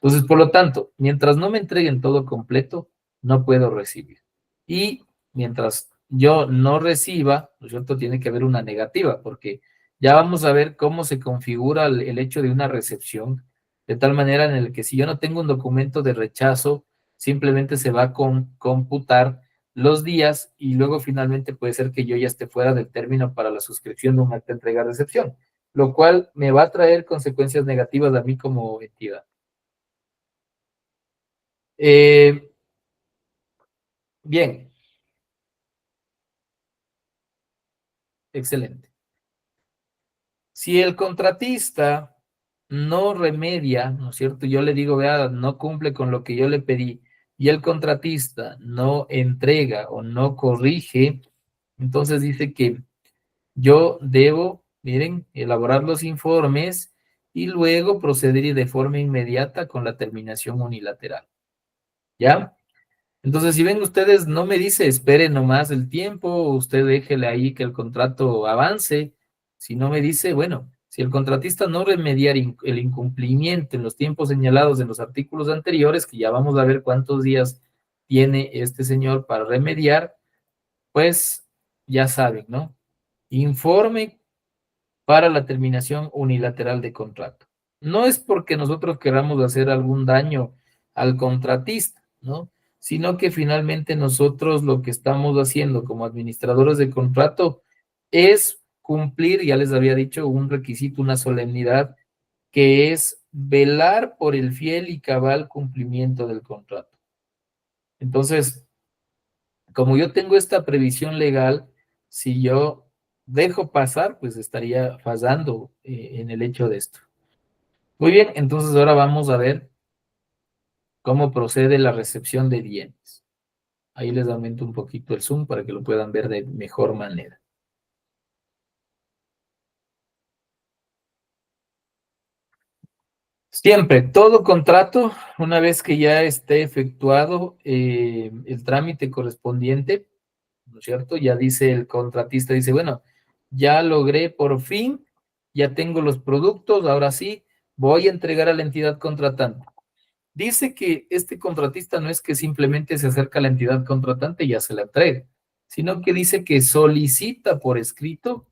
Entonces, por lo tanto, mientras no me entreguen todo completo, no puedo recibir. Y mientras yo no reciba, ¿no es cierto?, tiene que haber una negativa, porque ya vamos a ver cómo se configura el hecho de una recepción, de tal manera en el que si yo no tengo un documento de rechazo, simplemente se va a computar los días y luego finalmente puede ser que yo ya esté fuera del término para la suscripción de un acta de entrega-recepción, lo cual me va a traer consecuencias negativas a mí como entidad. Bien, excelente. Si el contratista no remedia, ¿no es cierto? Yo le digo, vea, no cumple con lo que yo le pedí, y el contratista no entrega o no corrige, entonces dice que yo debo, miren, elaborar los informes y luego proceder de forma inmediata con la terminación unilateral. ¿Ya? Entonces, si ven ustedes, no me dice espere nomás el tiempo, usted déjele ahí que el contrato avance, si no me dice, bueno, si el contratista no remediar el incumplimiento en los tiempos señalados en los artículos anteriores, que ya vamos a ver cuántos días tiene este señor para remediar, pues ya saben, ¿no? Informe para la terminación unilateral de contrato. No es porque nosotros queramos hacer algún daño al contratista, ¿no?, sino que finalmente nosotros lo que estamos haciendo como administradores de contrato es cumplir, ya les había dicho, un requisito, una solemnidad, que es velar por el fiel y cabal cumplimiento del contrato. Entonces, como yo tengo esta previsión legal, si yo dejo pasar, pues estaría fallando en el hecho de esto. Muy bien, entonces ahora vamos a ver cómo procede la recepción de bienes. Ahí les aumento un poquito el zoom para que lo puedan ver de mejor manera. Siempre, todo contrato, una vez que ya esté efectuado el trámite correspondiente, ¿no es cierto? Ya dice el contratista, dice, bueno, ya logré por fin, ya tengo los productos, ahora sí, voy a entregar a la entidad contratante. Dice que este contratista no es que simplemente se acerca a la entidad contratante y ya se la entrega, sino que dice que solicita por escrito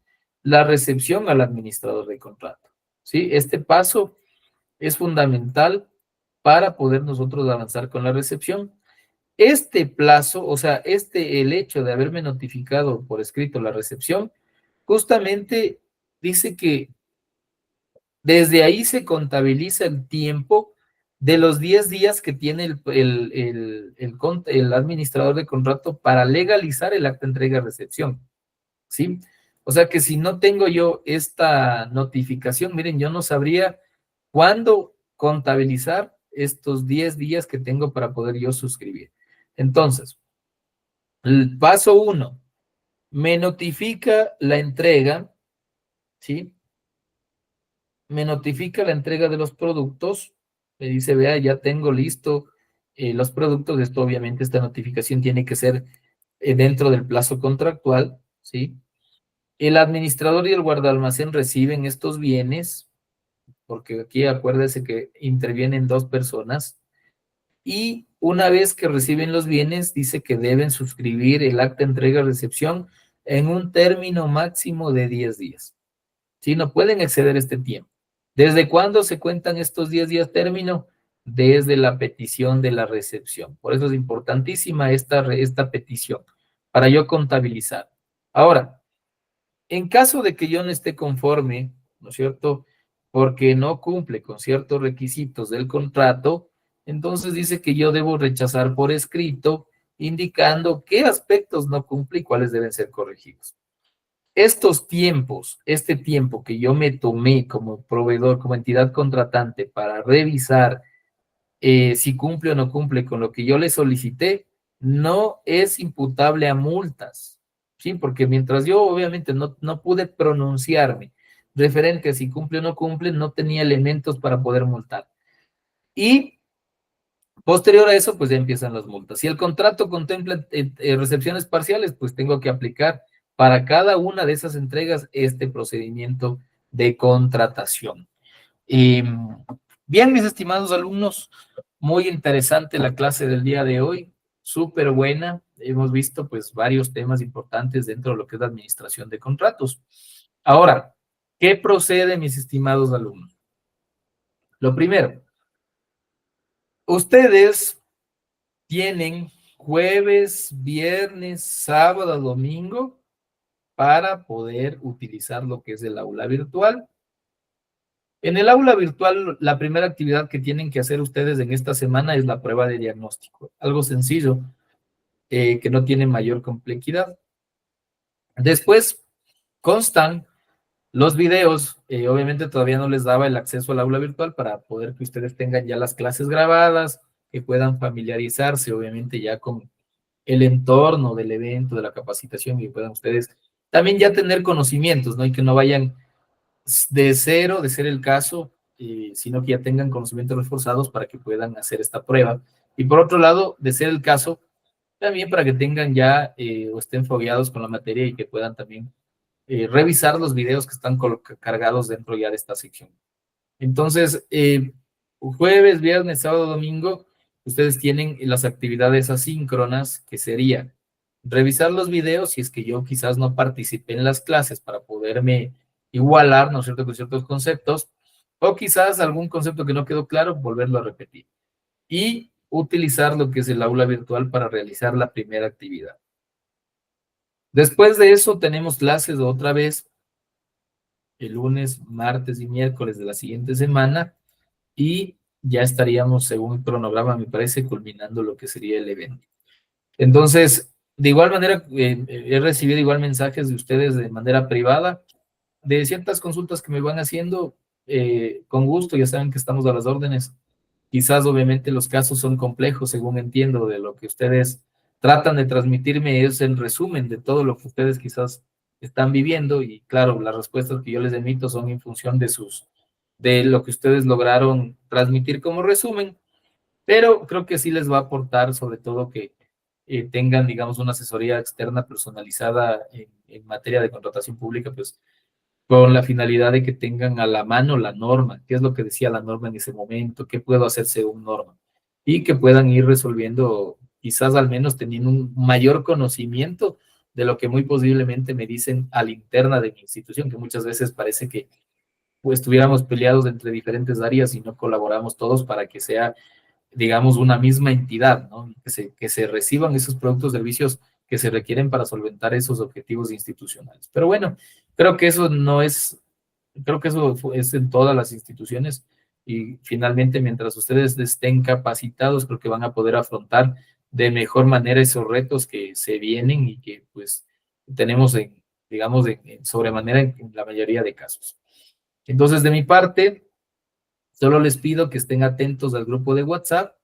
la recepción al administrador de contrato. ¿Sí? Este paso es fundamental para poder nosotros avanzar con la recepción. Este plazo, o sea, el hecho de haberme notificado por escrito la recepción, justamente dice que desde ahí se contabiliza el tiempo de los 10 días que tiene el administrador de contrato para legalizar el acta de entrega-recepción, ¿sí? O sea que si no tengo yo esta notificación, miren, yo no sabría cuándo contabilizar estos 10 días que tengo para poder yo suscribir. Entonces, el paso 1, me notifica la entrega, ¿sí? Me notifica la entrega de los productos, me dice, vea, ya tengo listo los productos. Esto obviamente, esta notificación tiene que ser dentro del plazo contractual, ¿sí? El administrador y el guardaalmacén reciben estos bienes, porque aquí acuérdese que intervienen 2 personas, y una vez que reciben los bienes, dice que deben suscribir el acta de entrega-recepción en un término máximo de 10 días. ¿Sí? No pueden exceder este tiempo. ¿Desde cuándo se cuentan estos 10 días término? Desde la petición de la recepción. Por eso es importantísima esta petición, para yo contabilizar. Ahora, en caso de que yo no esté conforme, ¿no es cierto?, porque no cumple con ciertos requisitos del contrato, entonces dice que yo debo rechazar por escrito, indicando qué aspectos no cumple y cuáles deben ser corregidos. Estos tiempos, este tiempo que yo me tomé como proveedor, como entidad contratante para revisar si cumple o no cumple con lo que yo le solicité, no es imputable a multas, ¿sí? Porque mientras yo obviamente no pude pronunciarme referente a si cumple o no cumple, no tenía elementos para poder multar. Y posterior a eso, pues ya empiezan las multas. Si el contrato contempla recepciones parciales, pues tengo que aplicar para cada una de esas entregas este procedimiento de contratación. Bien, mis estimados alumnos, muy interesante la clase del día de hoy, súper buena. Hemos visto pues varios temas importantes dentro de lo que es la administración de contratos. Ahora, ¿qué procede, mis estimados alumnos? Lo primero, ustedes tienen jueves, viernes, sábado, domingo para poder utilizar lo que es el aula virtual. En el aula virtual, la primera actividad que tienen que hacer ustedes en esta semana es la prueba de diagnóstico. Algo sencillo, que no tiene mayor complejidad. Después constan los videos. Obviamente todavía no les daba el acceso al aula virtual para poder que ustedes tengan ya las clases grabadas, que puedan familiarizarse obviamente ya con el entorno del evento, de la capacitación, y puedan ustedes también ya tener conocimientos, ¿no? Y que no vayan de cero, de ser el caso, sino que ya tengan conocimientos reforzados para que puedan hacer esta prueba. Y por otro lado, de ser el caso, también para que tengan ya o estén fogueados con la materia y que puedan también revisar los videos que están cargados dentro ya de esta sección. Entonces, jueves, viernes, sábado, domingo, ustedes tienen las actividades asíncronas, que sería revisar los videos si es que yo quizás no participé en las clases para poderme igualar, ¿no es cierto?, con ciertos conceptos, o quizás algún concepto que no quedó claro, volverlo a repetir. Y utilizar lo que es el aula virtual para realizar la primera actividad. Después de eso tenemos clases otra vez el lunes, martes y miércoles de la siguiente semana, y ya estaríamos, según el cronograma, me parece, culminando lo que sería el evento. Entonces, de igual manera, he recibido igual mensajes de ustedes de manera privada, de ciertas consultas que me van haciendo, con gusto, ya saben que estamos a las órdenes. Quizás, obviamente, los casos son complejos, según entiendo, de lo que ustedes tratan de transmitirme es el resumen de todo lo que ustedes quizás están viviendo, y claro, las respuestas que yo les emito son en función de lo que ustedes lograron transmitir como resumen, pero creo que sí les va a aportar, sobre todo que tengan, digamos, una asesoría externa personalizada en materia de contratación pública, pues con la finalidad de que tengan a la mano la norma, qué es lo que decía la norma en ese momento, qué puedo hacer según norma, y que puedan ir resolviendo, quizás al menos teniendo un mayor conocimiento de lo que muy posiblemente me dicen a la interna de mi institución, que muchas veces parece que pues estuviéramos peleados entre diferentes áreas y no colaboramos todos para que sea, digamos, una misma entidad, ¿no? Que se reciban esos productos, servicios que se requieren para solventar esos objetivos institucionales. Pero bueno, creo que eso no es, creo que eso es en todas las instituciones y finalmente mientras ustedes estén capacitados, creo que van a poder afrontar de mejor manera esos retos que se vienen y que pues tenemos en, digamos, en sobremanera en la mayoría de casos. Entonces, de mi parte, solo les pido que estén atentos al grupo de WhatsApp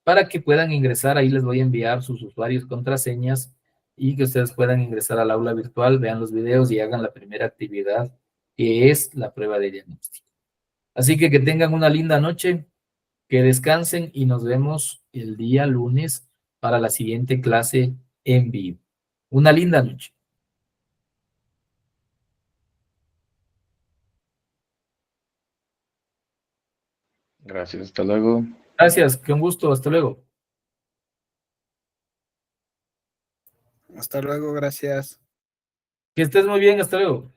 para que puedan ingresar. Ahí les voy a enviar sus usuarios, contraseñas y que ustedes puedan ingresar al aula virtual, vean los videos y hagan la primera actividad, que es la prueba de diagnóstico. Así que tengan una linda noche, que descansen y nos vemos el día lunes para la siguiente clase en vivo. Una linda noche. Gracias, hasta luego. Gracias, qué un gusto, hasta luego. Hasta luego, gracias. Que estés muy bien, hasta luego.